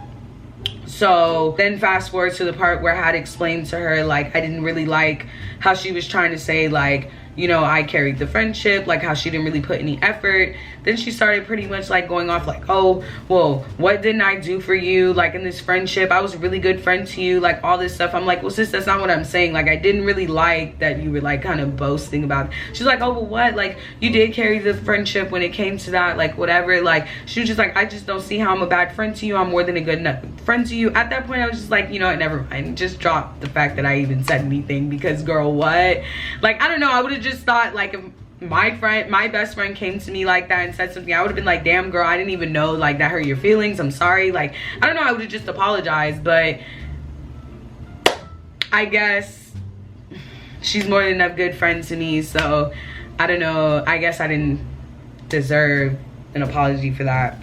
So then fast forward to the part where I had explained to her, like, I didn't really like how she was trying to say, like, you know, I carried the friendship, like how she didn't really put any effort. Then she started pretty much like going off like, oh, well, what didn't I do for you? Like in this friendship, I was a really good friend to you, like all this stuff. I'm like, well, sis, that's not what I'm saying. Like, I didn't really like that you were like kind of boasting about it. She's like, oh, well, what? Like, you did carry the friendship when it came to that, like whatever. Like, she was just like, I just don't see how I'm a bad friend to you. I'm more than a good friend to you. At that point, I was just like, you know what, never mind. Just drop the fact that I even said anything, because girl, what? Like, I don't know, I would have just thought like, my best friend came to me like that and said something, I would have been like, damn girl, I didn't even know like that hurt your feelings, I'm sorry. Like, I don't know, I would have just apologized. But I guess she's more than enough good friend to me, so I don't know, I guess I didn't deserve an apology for that.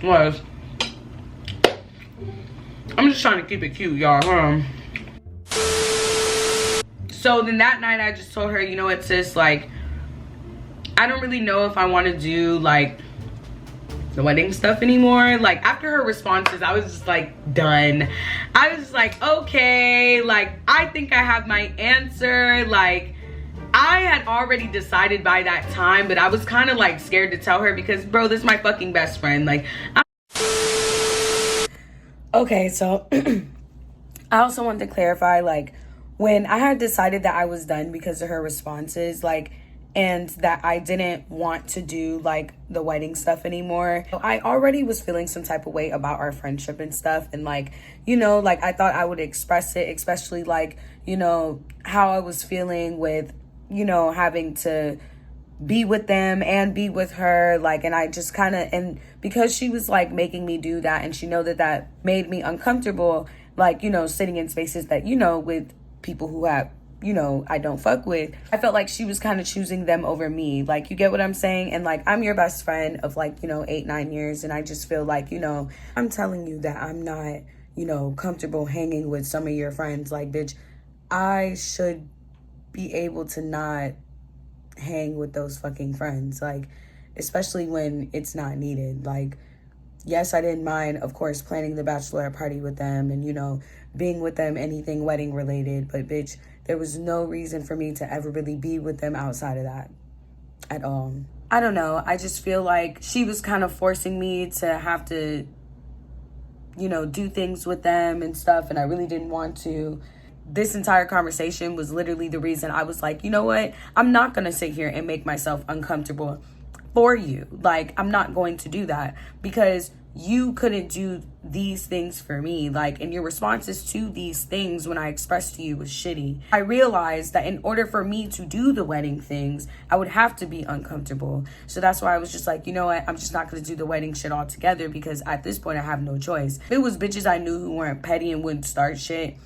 Was I'm just trying to keep it cute, y'all. So then that night I just told her, you know what, sis, like, I don't really know if I want to do like the wedding stuff anymore. Like, after her responses, I was just like done. I was just like, okay, like, I think I have my answer. Like, I had already decided by that time, but I was kind of like scared to tell her because, bro, this is my fucking best friend. Like, okay, so I also wanted to clarify, like, when I had decided that I was done because of her responses, like, and that I didn't want to do like the wedding stuff anymore, I already was feeling some type of way about our friendship and stuff. And like, you know, like, I thought I would express it, especially like, you know, how I was feeling with, you know, having to be with them and be with her, like, and I just kind of, and because she was like making me do that, and she know that that made me uncomfortable, like, you know, sitting in spaces that, you know, with people who have, you know, I don't fuck with, I felt like she was kind of choosing them over me. Like, you get what I'm saying? And like, I'm your best friend of like, you know, 8-9 years, and I just feel like, you know, I'm telling you that I'm not, you know, comfortable hanging with some of your friends. Like, bitch, I should be able to not hang with those fucking friends, like, especially when it's not needed. Like, yes, I didn't mind, of course, planning the bachelorette party with them and, you know, being with them, anything wedding related, but bitch, there was no reason for me to ever really be with them outside of that at all. I don't know, I just feel like she was kind of forcing me to have to, you know, do things with them and stuff, and I really didn't want to. This entire conversation was literally the reason I was like, you know what? I'm not going to sit here and make myself uncomfortable for you. Like, I'm not going to do that because you couldn't do these things for me. Like, and your responses to these things when I expressed to you was shitty. I realized that in order for me to do the wedding things, I would have to be uncomfortable. So that's why I was just like, you know what? I'm just not going to do the wedding shit altogether because at this point I have no choice. If it was bitches I knew who weren't petty and wouldn't start shit,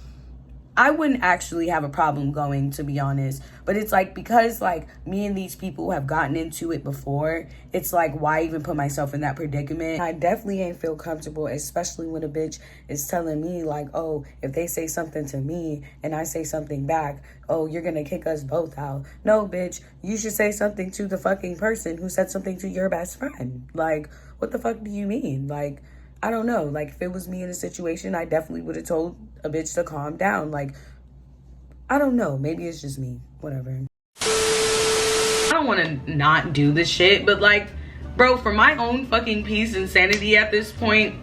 I wouldn't actually have a problem going, to be honest. But it's like, because like me and these people have gotten into it before, it's like, why even put myself in that predicament? I definitely ain't feel comfortable, especially when a bitch is telling me like, oh, if they say something to me and I say something back, oh, you're gonna kick us both out. No, bitch, you should say something to the fucking person who said something to your best friend. Like, what the fuck do you mean? Like, I don't know. Like, if it was me in a situation, I definitely would have told a bitch to calm down. Like, I don't know. Maybe it's just me. Whatever. I don't want to not do this shit, but like, bro, for my own fucking peace and sanity at this point,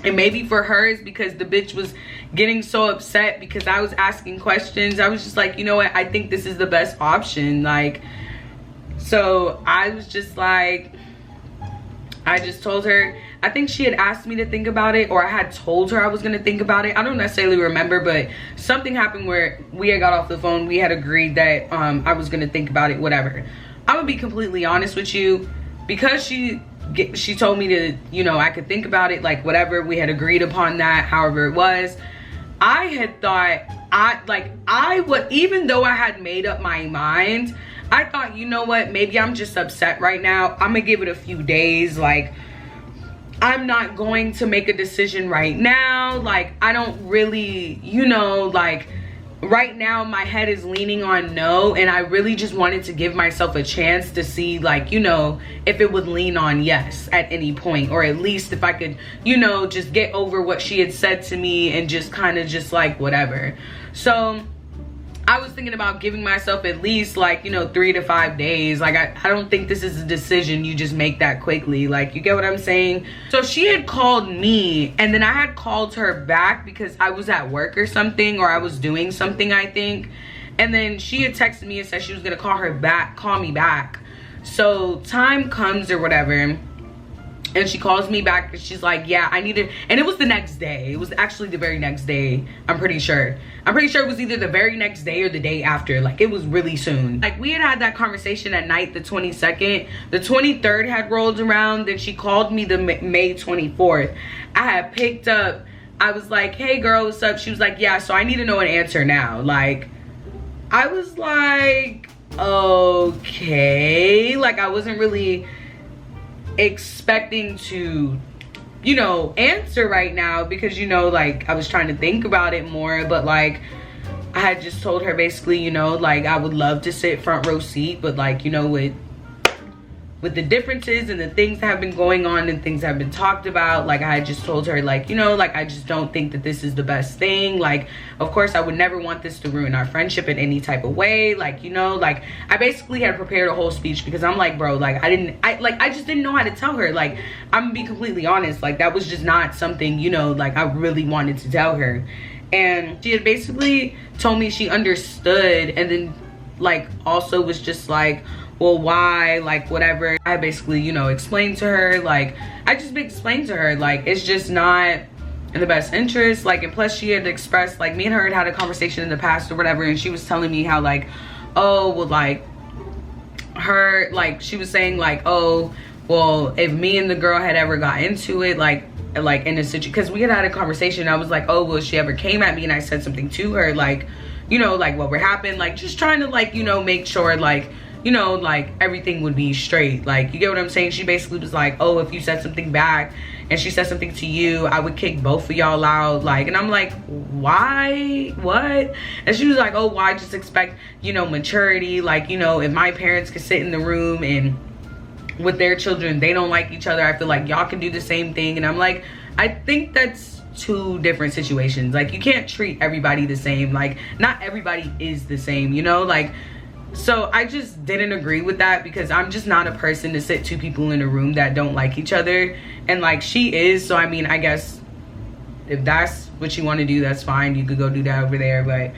and maybe for hers, because the bitch was getting so upset because I was asking questions, I was just like, you know what? I think this is the best option. Like, so I was just like, I just told her, I think she had asked me to think about it, or I had told her I was gonna think about it. I don't necessarily remember, but something happened where we had got off the phone. We had agreed that I was gonna think about it, whatever. I'm gonna be completely honest with you, because she told me to, you know, I could think about it, like whatever. We had agreed upon that, however it was. I had thought, even though I had made up my mind, I thought, you know what, maybe I'm just upset right now. I'm gonna give it a few days. Like, I'm not going to make a decision right now. Like, I don't really, you know, like, right now my head is leaning on no, and I really just wanted to give myself a chance to see, like, you know, if it would lean on yes at any point, or at least if I could, you know, just get over what she had said to me and just kind of just like whatever. So I was thinking about giving myself at least, like, you know, 3 to 5 days. Like, I don't think this is a decision you just make that quickly. Like, you get what I'm saying? So she had called me, and then I had called her back because I was at work or something, or I was doing something, I think. And then she had texted me and said she was gonna call me back. So time comes or whatever, And she calls me back and she's like, yeah, I need it. And it was the next day. It was actually the very next day. I'm pretty sure it was either the very next day or the day after. Like, it was really soon. Like, we had that conversation at night, the 22nd. The 23rd had rolled around. Then she called me the May 24th. I had picked up. I was like, hey girl, what's up? She was like, yeah, so I need to know an answer now. Like, I was like, okay. Like, I wasn't really expecting to, you know, answer right now because, you know, like, I was trying to think about it more. But like, I had just told her basically, you know, like, I would love to sit front row seat, but like, you know, with the differences and the things that have been going on and things that have been talked about, like, I had just told her, like, you know, like, I just don't think that this is the best thing. Like, of course I would never want this to ruin our friendship in any type of way. Like, you know, like, I basically had prepared a whole speech because I'm like, bro, like, I just didn't know how to tell her. Like, I'm gonna be completely honest, like, that was just not something, you know, like, I really wanted to tell her. And she had basically told me she understood, and then like also was just like, well, why, like, whatever. I basically, you know, explained to her, like, I just explained to her, like, it's just not in the best interest. Like, and plus she had expressed, like, me and her had a conversation in the past or whatever, and she was telling me how, like, oh, well, like, her, like, she was saying, like, oh, well, if me and the girl had ever got into it, like in a situation, because we had a conversation, I was like, oh, well, she ever came at me and I said something to her, like, you know, like, what would happen, like, just trying to, like, you know, make sure, like, you know, like, everything would be straight. Like, you get what I'm saying? She basically was like, oh, if you said something back and she said something to you, I would kick both of y'all out. Like, and I'm like, why? What? And she was like, oh, well, I just expect, you know, maturity. Like, you know, if my parents could sit in the room and with their children, they don't like each other, I feel like y'all can do the same thing. And I'm like, I think that's two different situations. Like, you can't treat everybody the same. Like, not everybody is the same, you know? Like, so I just didn't agree with that because I'm just not a person to sit two people in a room that don't like each other. And like, she is, so I mean, I guess if that's what you want to do, that's fine. You could go do that over there. But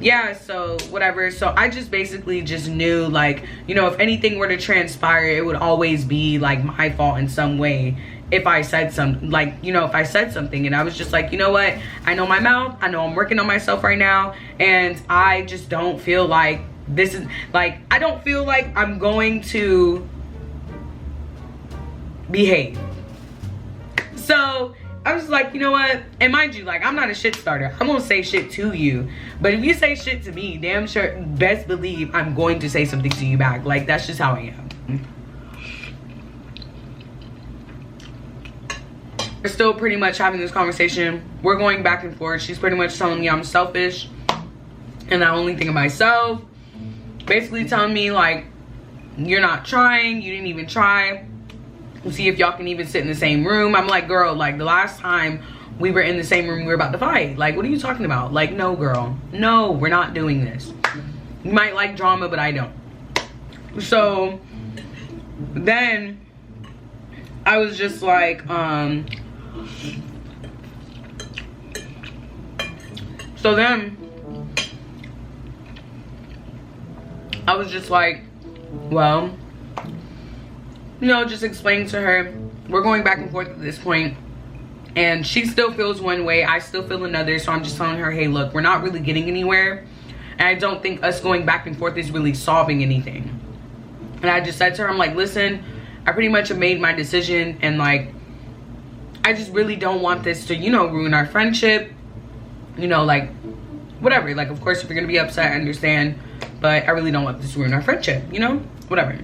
yeah, so whatever. So I just basically just knew, like, you know, if anything were to transpire, it would always be like my fault in some way if I said something, like, you know, if I said something. And I was just like, you know what, I know my mouth, I know I'm working on myself right now, and I just don't feel like this is, like, I don't feel like I'm going to behave. So I was like, you know what, and mind you, like, I'm not a shit starter. I'm gonna say shit to you, but if you say shit to me, damn sure best believe I'm going to say something to you back. Like, that's just how I am. We're still pretty much having this conversation. We're going back and forth. She's pretty much telling me I'm selfish and I only think of myself. Basically telling me, like, you're not trying, you didn't even try. See if y'all can even sit in the same room. I'm like, girl, like, the last time we were in the same room, we were about to fight. Like, what are you talking about? Like, no, girl, no, we're not doing this. You might like drama, but I don't. So then I was just like, so then I was just like, well, you know, just explaining to her, we're going back and forth at this point, and she still feels one way, I still feel another. So I'm just telling her, hey, look, we're not really getting anywhere, and I don't think us going back and forth is really solving anything. And I just said to her, I'm like, listen, I pretty much have made my decision, and like, I just really don't want this to, you know, ruin our friendship, you know, like, whatever. Like, of course, if you're gonna be upset, I understand, but I really don't want this to ruin our friendship, you know, whatever.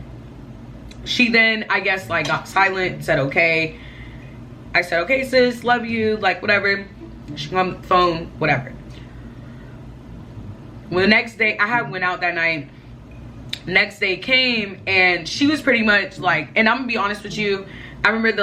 She then, I guess, like, got silent, said okay. I said, okay, sis, love you, like, whatever. She got on the phone, whatever. Well, the next day, I had went out that night. Next day came, and she was pretty much like, and I'm gonna be honest with you, I remember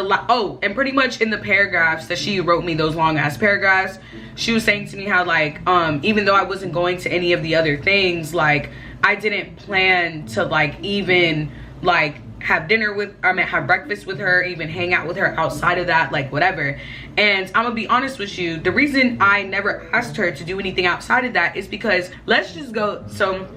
and pretty much in the paragraphs that she wrote me, those long ass paragraphs, she was saying to me how, like, even though I wasn't going to any of the other things, like, I didn't plan to, like, even, like, have dinner with, have breakfast with her, even hang out with her outside of that, like, whatever. And I'm gonna be honest with you, the reason I never asked her to do anything outside of that is because, let's just go, so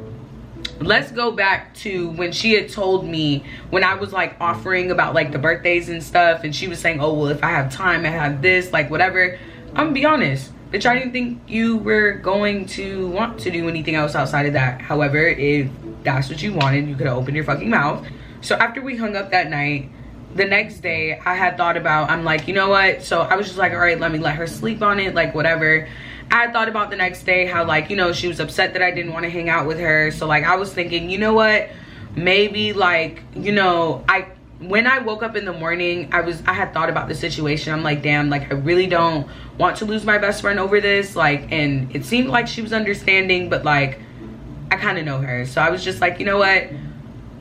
let's go back to when she had told me, when I was like offering about like the birthdays and stuff, and she was saying, oh well, if I have time, I have this, like whatever. I'm gonna be honest, bitch, I didn't think you were going to want to do anything else outside of that. However, if that's what you wanted, you could have opened your fucking mouth. So after we hung up that night, the next day I had thought about, I'm like, you know what, so I was just like, all right, let me let her sleep on it, like whatever. I had thought about the next day how, like, you know, she was upset that I didn't want to hang out with her. So like I was thinking, you know what, maybe like, you know, when I woke up in the morning, I had thought about the situation. I'm like, damn, like I really don't want to lose my best friend over this, like, and it seemed like she was understanding, but like I kind of know her. So I was just like, you know what,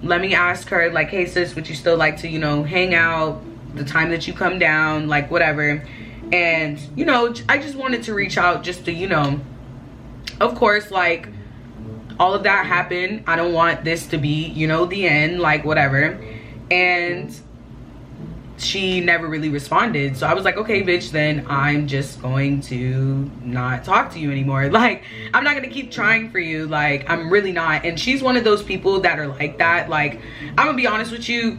let me ask her, like, hey sis, would you still like to, you know, hang out the time that you come down, like whatever. And you know, I just wanted to reach out just to, you know, of course, like all of that happened. I don't want this to be, you know, the end, like whatever. And she never really responded. So I was like, okay bitch, then I'm just going to not talk to you anymore. Like I'm not gonna keep trying for you, like I'm really not. And she's one of those people that are like that. Like I'm gonna be honest with you,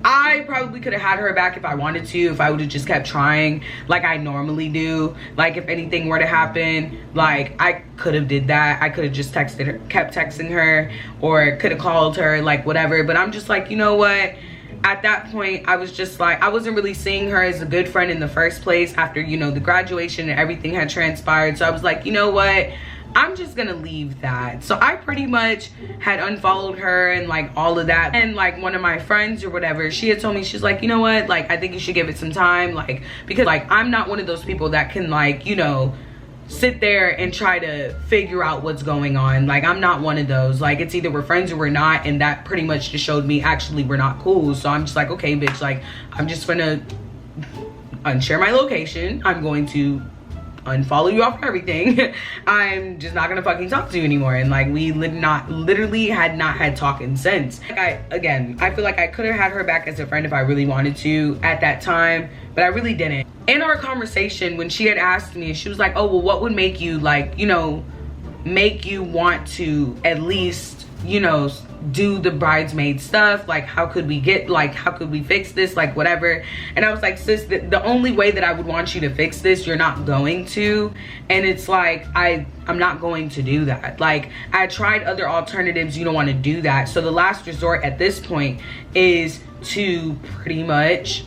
I probably could have had her back if I wanted to, if I would have just kept trying like I normally do. Like if anything were to happen, like I could have did that. I could have just texted her, kept texting her, or could have called her, like whatever. But I'm just like, you know what, at that point I was just like, I wasn't really seeing her as a good friend in the first place after, you know, the graduation and everything had transpired. So I was like, you know what, I'm just gonna leave that. So I pretty much had unfollowed her and like all of that. And like one of my friends or whatever, she had told me, she's like, you know what, like I think you should give it some time, like because like I'm not one of those people that can, like, you know, sit there and try to figure out what's going on. Like I'm not one of those. Like it's either we're friends or we're not, and that pretty much just showed me actually we're not cool. So I'm just like, okay bitch, like I'm just gonna unshare my location, I'm going to unfollow you off everything. I'm just not gonna fucking talk to you anymore. And like we literally had not had talking since. Like I feel like I could have had her back as a friend if I really wanted to at that time, but I really didn't. In our conversation, when she had asked me, she was like, oh well, what would make you, like, you know, make you want to at least, you know, do the bridesmaid stuff, like how could we get, like how could we fix this, like whatever. And I was like, sis, the only way that I would want you to fix this, you're not going to. And it's like I'm not going to do that. Like I tried other alternatives, you don't want to do that. So the last resort at this point is to pretty much,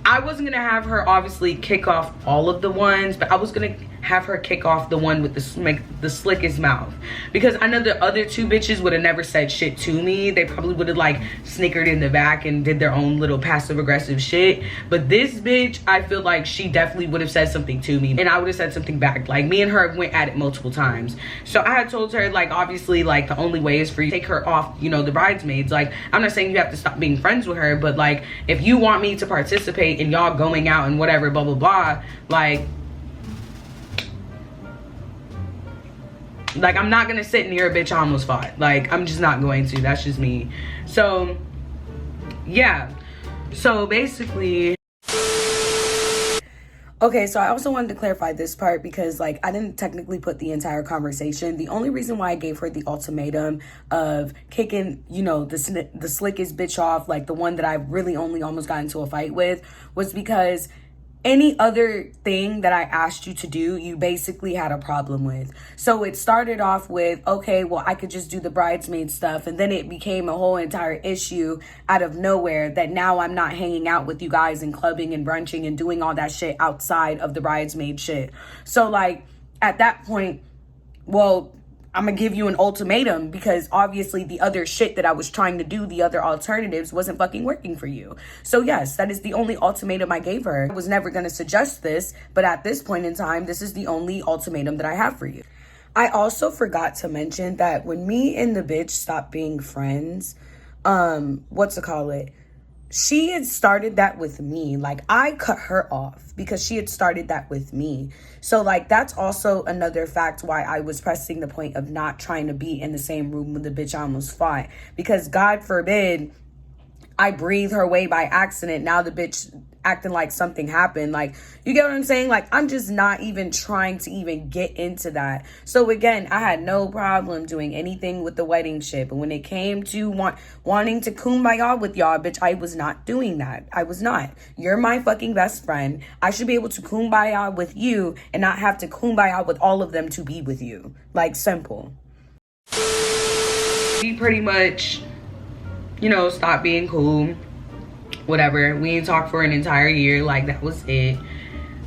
I wasn't gonna have her obviously kick off all of the ones, but I was gonna have her kick off the one with the slickest mouth, because I know the other two bitches would have never said shit to me. They probably would have like snickered in the back and did their own little passive aggressive shit. But this bitch, I feel like she definitely would have said something to me and I would have said something back. Like me and her went at it multiple times. So I had told her, like, obviously, like the only way is for you to take her off, you know, the bridesmaids. Like I'm not saying you have to stop being friends with her, but like if you want me to participate in y'all going out and whatever, blah blah blah, like I'm not gonna sit near a bitch I almost fought. Like I'm just not going to. That's just me. So yeah, so basically, okay, so I also wanted to clarify this part because like I didn't technically put the entire conversation. The only reason why I gave her the ultimatum of kicking, you know, the slickest bitch off, like the one that I really only almost got into a fight with, was because any other thing that I asked you to do, you basically had a problem with. So it started off with, okay, well, I could just do the bridesmaid stuff. And then it became a whole entire issue out of nowhere that now I'm not hanging out with you guys and clubbing and brunching and doing all that shit outside of the bridesmaid shit. So like at that point, well, I'm gonna give you an ultimatum because obviously the other shit that I was trying to do, the other alternatives, wasn't fucking working for you. So yes, that is the only ultimatum I gave her. I was never gonna suggest this, but at this point in time, this is the only ultimatum that I have for you. I also forgot to mention that when me and the bitch stopped being friends, she had started that with me. Like I cut her off because she had started that with me. So like that's also another fact why I was pressing the point of not trying to be in the same room with the bitch I almost fought, because God forbid I breathe her way by accident. Now the bitch acting like something happened. Like, you get what I'm saying? Like, I'm just not even trying to even get into that. So again, I had no problem doing anything with the wedding shit. But when it came to wanting to kumbaya with y'all, bitch, I was not doing that. I was not. You're my fucking best friend. I should be able to kumbaya with you and not have to kumbaya with all of them to be with you. Like, simple. We pretty much, you know, stopped being cool. Whatever. We didn't talk for an entire year. Like, that was it.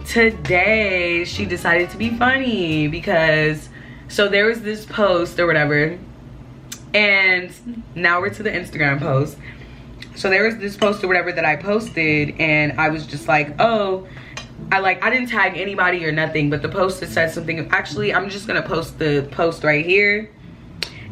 Today, she decided to be funny because, so there was this post or whatever. And now we're to the Instagram post. So there was this post or whatever that I posted. And I was just like, oh, I didn't tag anybody or nothing. But the post had said something. Actually, I'm just going to post the post right here.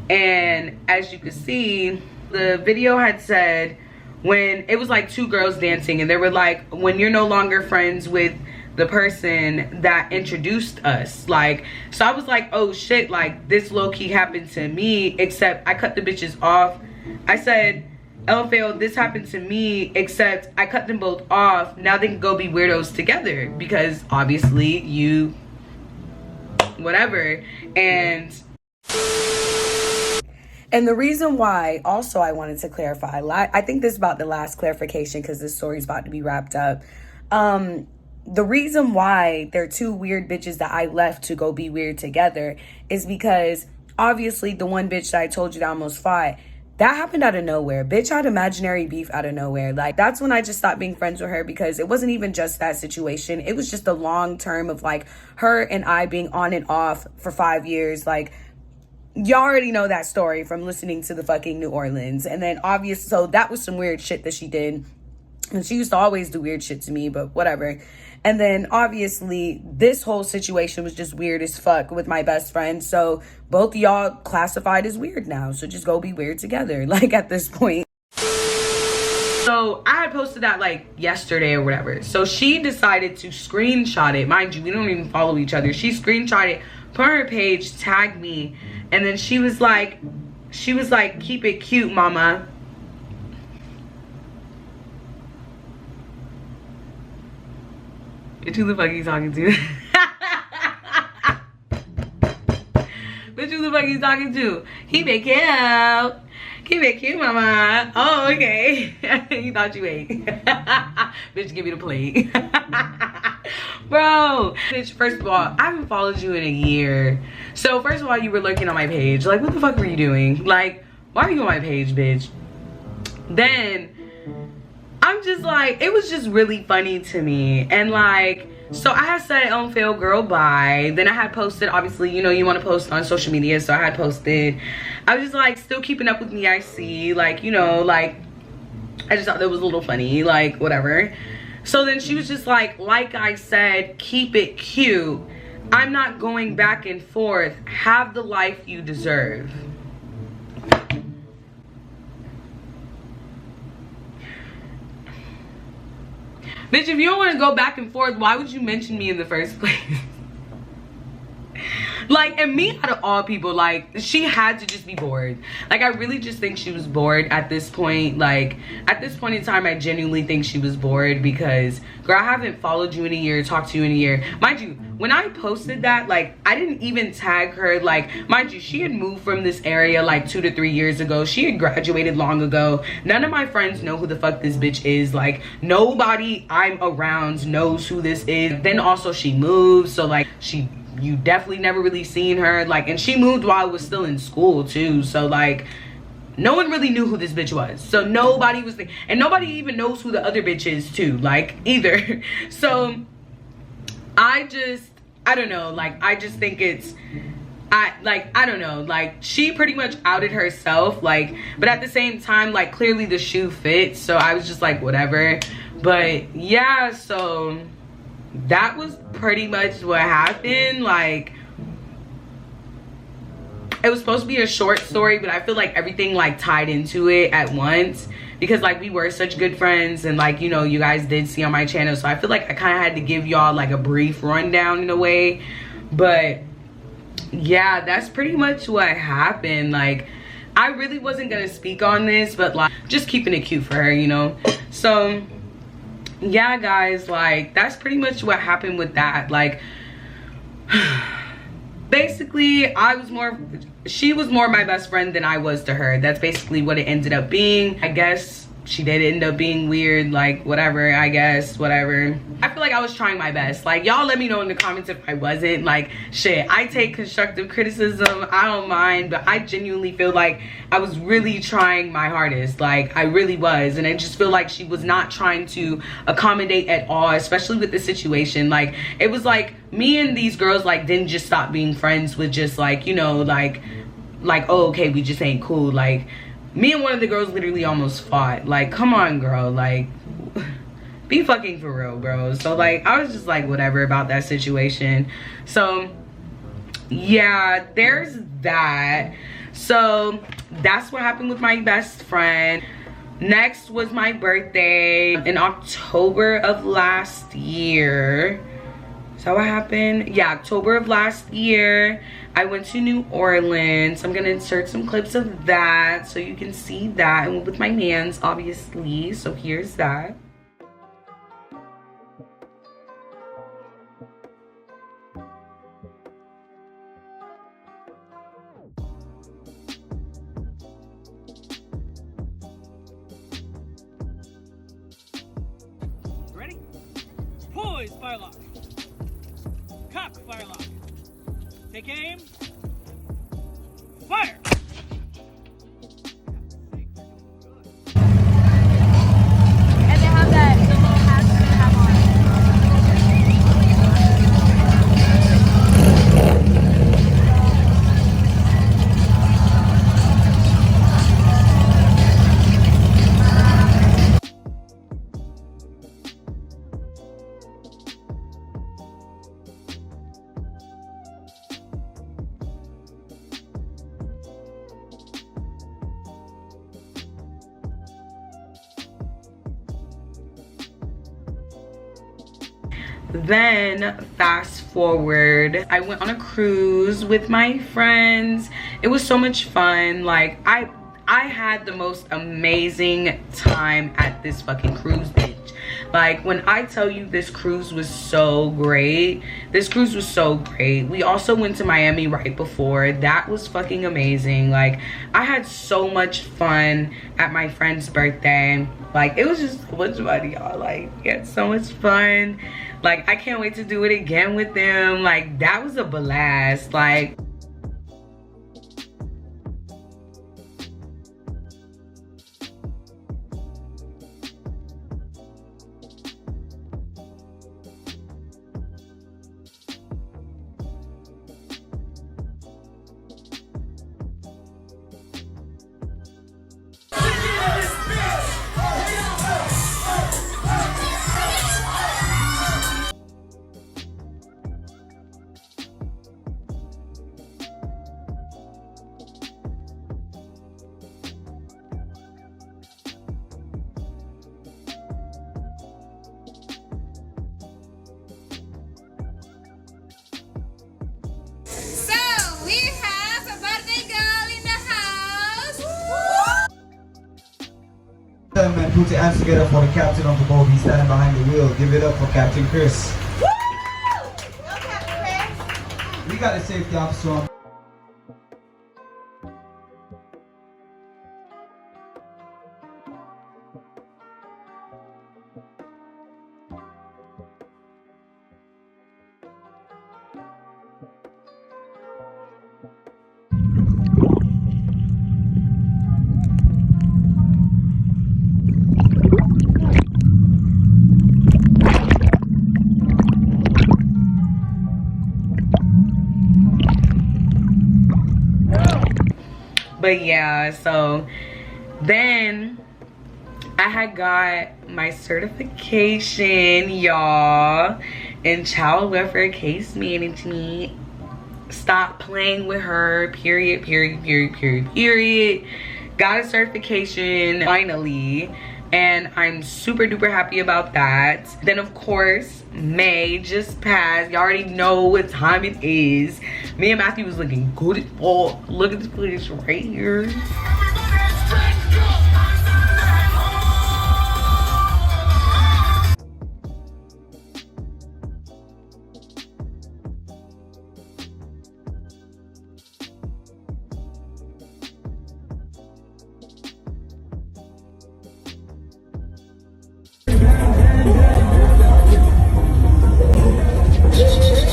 And as you can see, the video had said, when it was like two girls dancing, and they were like, when you're no longer friends with the person that introduced us. Like, so I was like, oh shit, like, this low-key happened to me, except I cut the bitches off. I said, LFAO, this happened to me, except I cut them both off. Now they can go be weirdos together, because obviously you whatever. And the reason why, also, I wanted to clarify, I think this is about the last clarification because this story's about to be wrapped up. The reason why they're two weird bitches that I left to go be weird together is because, obviously, the one bitch that I told you that I almost fought, that happened out of nowhere. Bitch had imaginary beef out of nowhere. Like, that's when I just stopped being friends with her, because it wasn't even just that situation. It was just a long term of, like, her and I being on and off for 5 years. Like, y'all already know that story from listening to the fucking New Orleans. And then obviously, so that was some weird shit that she did. And she used to always do weird shit to me, but whatever. And then obviously this whole situation was just weird as fuck with my best friend. So both of y'all classified as weird now. So just go be weird together, like, at this point. So I had posted that like yesterday or whatever. So she decided to screenshot it. Mind you, we don't even follow each other. She screenshot it, put on her page, tagged me. And then she was like, keep it cute, mama. Bitch, who the fuck are you talking to? Bitch, who the fuck are you talking to? Keep it cute. Keep it cute, mama. Oh, okay. You thought you ate. Bitch, give me the plate. Bro, bitch, first of all, I haven't followed you in a year. So first of all, you were lurking on my page. Like, what the fuck were you doing? Like, why are you on my page, bitch? Then I'm just like, it was just really funny to me. And like, so I had said, LFAO girl, bye. Then I had posted, obviously, you know, you want to post on social media. So I had posted, I was just like, still keeping up with me, I see. Like, you know, like, I just thought that was a little funny, like, whatever. So then she was just like I said, keep it cute. I'm not going back and forth. Have the life you deserve. Bitch, if you don't want to go back and forth, why would you mention me in the first place? Like, and me out of all people, like, she had to just be bored. Like, I really just think she was bored at this point. Like, at this point in time, I genuinely think she was bored because, girl, I haven't followed you in a year, talked to you in a year. Mind you, when I posted that, like, I didn't even tag her. Like, mind you, she had moved from this area like 2 to 3 years ago. She had graduated long ago. None of my friends know who the fuck this bitch is. Like, nobody I'm around knows who this is. Then also she moved, so like, you definitely never really seen her. Like, and she moved while I was still in school too, so like, no one really knew who this bitch was. So nobody was and nobody even knows who the other bitch is too, like, either. So I don't know, like, I just think it's, I don't know, like, she pretty much outed herself, like, but at the same time, like, clearly the shoe fits, so I was just like, whatever. But yeah, so that was pretty much what happened. Like, it was supposed to be a short story, but I feel like everything like tied into it at once because like we were such good friends, and like, you know, you guys did see on my channel, so I feel like I kind of had to give y'all like a brief rundown in a way. But yeah, that's pretty much what happened. Like, I really wasn't gonna speak on this, but like, just keeping it cute for her, you know. So yeah, guys, like that's pretty much what happened with that. Like basically she was more my best friend than I was to her. That's basically what it ended up being. I guess she did end up being weird, like whatever, I guess, whatever. I feel like I was trying my best. Like, y'all let me know in the comments if I wasn't. Like, shit, I take constructive criticism, I don't mind, but I genuinely feel like I was really trying my hardest. Like, I really was. And I just feel like she was not trying to accommodate at all, especially with the situation. Like, it was like me and these girls like didn't just stop being friends with just like, you know, like oh, okay, we just ain't cool. Like, me and one of the girls literally almost fought. Like, come on, girl. Like, be fucking for real, bro. So, like, I was just like, whatever about that situation. So, yeah, there's that. So, that's what happened with my best friend. Next was my birthday in October of last year. Is that what happened? Yeah, October of last year. I went to New Orleans. I'm gonna insert some clips of that so you can see that. And with my mans, obviously. So here's that. Ready? Poise, firelock. Cock, firelock. Take aim. Fire! And they have the little hats that they have on. Then fast forward, I went on a cruise with my friends. It was so much fun. Like, I had the most amazing time at this fucking cruise, bitch. Like, when I tell you this cruise was so great, this cruise was so great. We also went to Miami right before. That was fucking amazing. Like, I had so much fun at my friend's birthday. Like, it was just so much fun, y'all. Like, we had so much fun. Like, I can't wait to do it again with them. Like, that was a blast. Like, Man, put your hands together for the captain of the boat. He's standing behind the wheel. Give it up for Captain Chris. Woo! Go, Captain Chris. We got a safety officer on. but yeah, so then I had got my certification, y'all, in child welfare case management. Stop playing with her, period. Got a certification finally, and I'm super duper happy about that. Then of course, May just passed. You already know what time it is. Me and Matthew was looking good as fuck. Look at this place right here.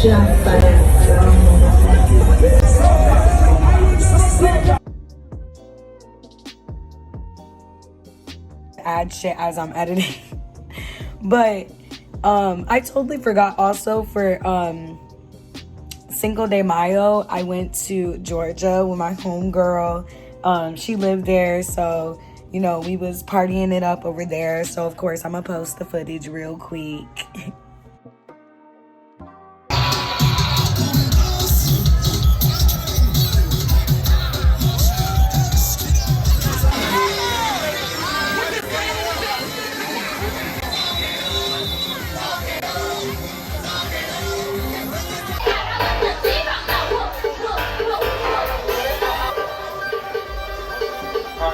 Add shit as I'm editing. But I totally forgot also for Cinco de Mayo, I went to Georgia with my homegirl. She lived there, so you know, we was partying it up over there. So of course I'm gonna post the footage real quick.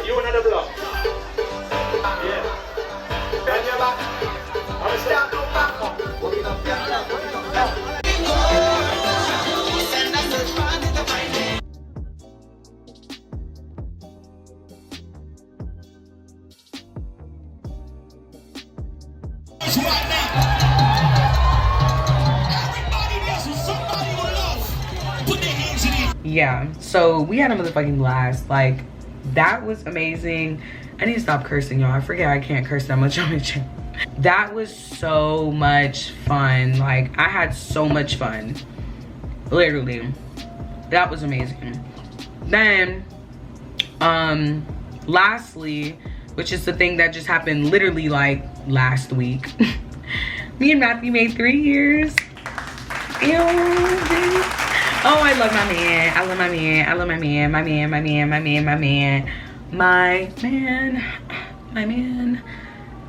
You another block. Yeah. Bend your back. I'm start to back up. Yeah, so we had a motherfucking blast. Like, that was amazing. I need to stop cursing, y'all. I forget I can't curse that much on my channel. That was so much fun. Like, I had so much fun. Literally. That was amazing. Then, lastly, which is the thing that just happened literally like last week. Me and Matthew made 3 years. Ew, baby. Oh, I love my man. I love my man. I love my man. My man, my man, my man, my man. My man. My man.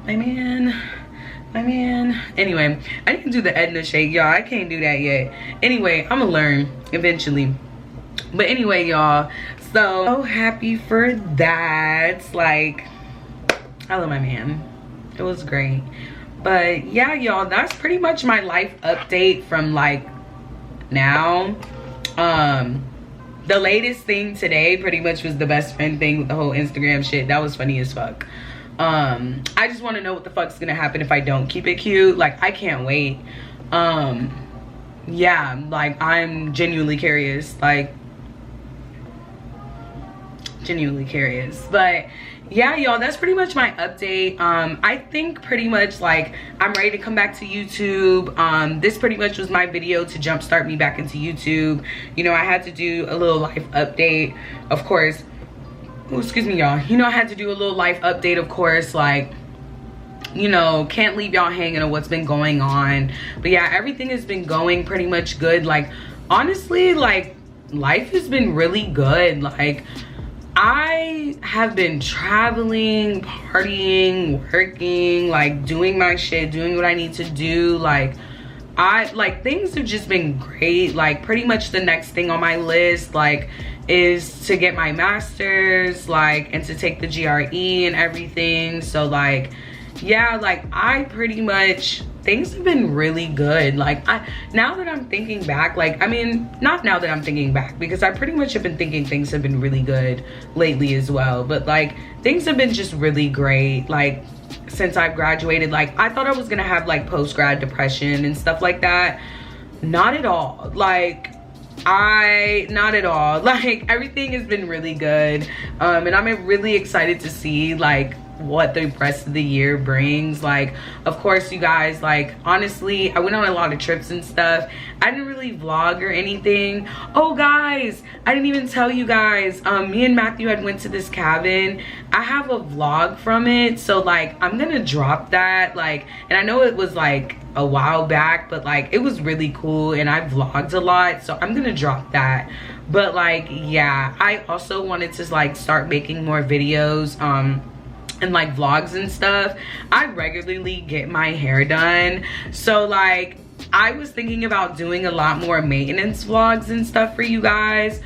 My man. My man. Anyway, I didn't do the Edna shake, y'all. I can't do that yet. Anyway, I'm gonna learn eventually. But anyway, y'all. So happy for that. Like, I love my man. It was great. But yeah, y'all, that's pretty much my life update from like now. The latest thing today pretty much was the best friend thing with the whole Instagram shit. That was funny as fuck. I just want to know what the fuck's gonna happen if I don't keep it cute. Like, I can't wait. Yeah, like, I'm genuinely curious. Like, genuinely curious. But yeah, y'all, that's pretty much my update. I think pretty much like I'm ready to come back to YouTube. This pretty much was my video to jumpstart me back into YouTube. You know, I had to do a little life update, of course. Oh, excuse me, y'all. You know, I had to do a little life update, of course. Like, you know, can't leave y'all hanging on what's been going on. But yeah, everything has been going pretty much good. Like, honestly, like, life has been really good. Like, I have been traveling, partying, working, like doing my shit, doing what I need to do. Like, things have just been great. Like, pretty much the next thing on my list, like, is to get my master's, like, and to take the GRE and everything. So, like, yeah, like, I pretty much, things have been really good. Like, now that I'm thinking back, like, I mean, not now that I'm thinking back, because I pretty much have been thinking things have been really good lately as well. But like, things have been just really great. Like, since I've graduated, like, I thought I was gonna have like post-grad depression and stuff like that. Not at all. Like, not at all. Like, everything has been really good. And I'm really excited to see like what the rest of the year brings. Like, of course, you guys, like, honestly, I went on a lot of trips and stuff. I didn't really vlog or anything. Oh, guys, I didn't even tell you guys, me and Matthew had went to this cabin. I have a vlog from it, so like, I'm gonna drop that. Like, and I know it was like a while back, but like, it was really cool and I vlogged a lot, so I'm gonna drop that. But like, yeah, I also wanted to like start making more videos and like vlogs and stuff. I regularly get my hair done, so like, I was thinking about doing a lot more maintenance vlogs and stuff for you guys,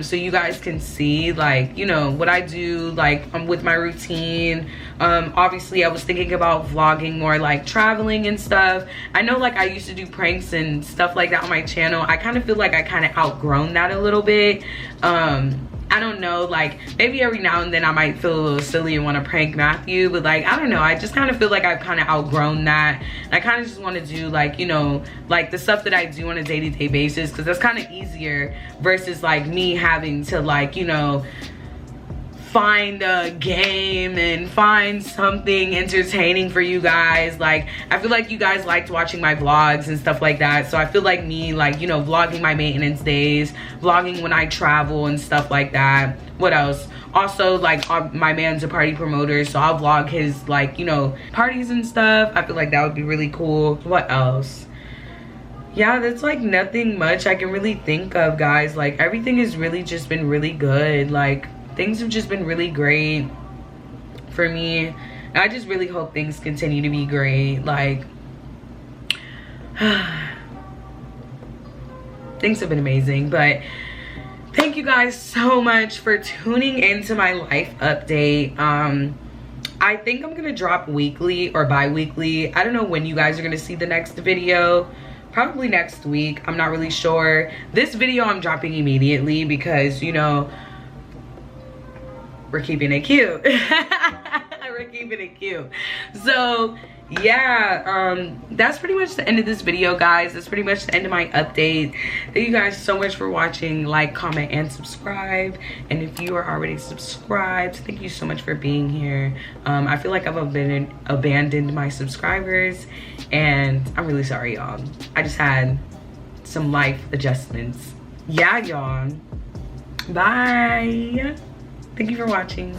so you guys can see, like, you know, what I do, like, with my routine. Obviously, I was thinking about vlogging more, like, traveling and stuff. I know, like, I used to do pranks and stuff like that on my channel. I kind of feel like I kind of outgrown that a little bit. I don't know, like maybe every now and then I might feel a little silly and want to prank Matthew, but like I don't know, I just kind of feel like I've kind of outgrown that. And I kind of just want to do like, you know, like the stuff that I do on a day-to-day basis, because that's kind of easier versus like me having to like, you know, find a game and find something entertaining for you guys. Like I feel like you guys liked watching my vlogs and stuff like that, so I feel like me, like, you know, vlogging my maintenance days, vlogging when I travel and stuff like that. What else? Also, like my man's a party promoter, so I'll vlog his, like, you know, parties and stuff. I feel like that would be really cool. What else? Yeah, that's like nothing much I can really think of, guys. Like everything has really just been really good. Like things have just been really great for me. And I just really hope things continue to be great. Like, things have been amazing. But thank you guys so much for tuning into my life update. I think I'm gonna drop weekly or bi-weekly. I don't know when you guys are gonna see the next video. Probably next week. I'm not really sure. This video I'm dropping immediately because, you know, we're keeping it cute. We're keeping it cute. So yeah, that's pretty much the end of this video, guys. That's pretty much the end of my update. Thank you guys so much for watching. Like, comment, and subscribe. And if you are already subscribed, thank you so much for being here. I feel like I've abandoned my subscribers, and I'm really sorry, y'all. I just had some life adjustments. Yeah, y'all. Bye. Thank you for watching.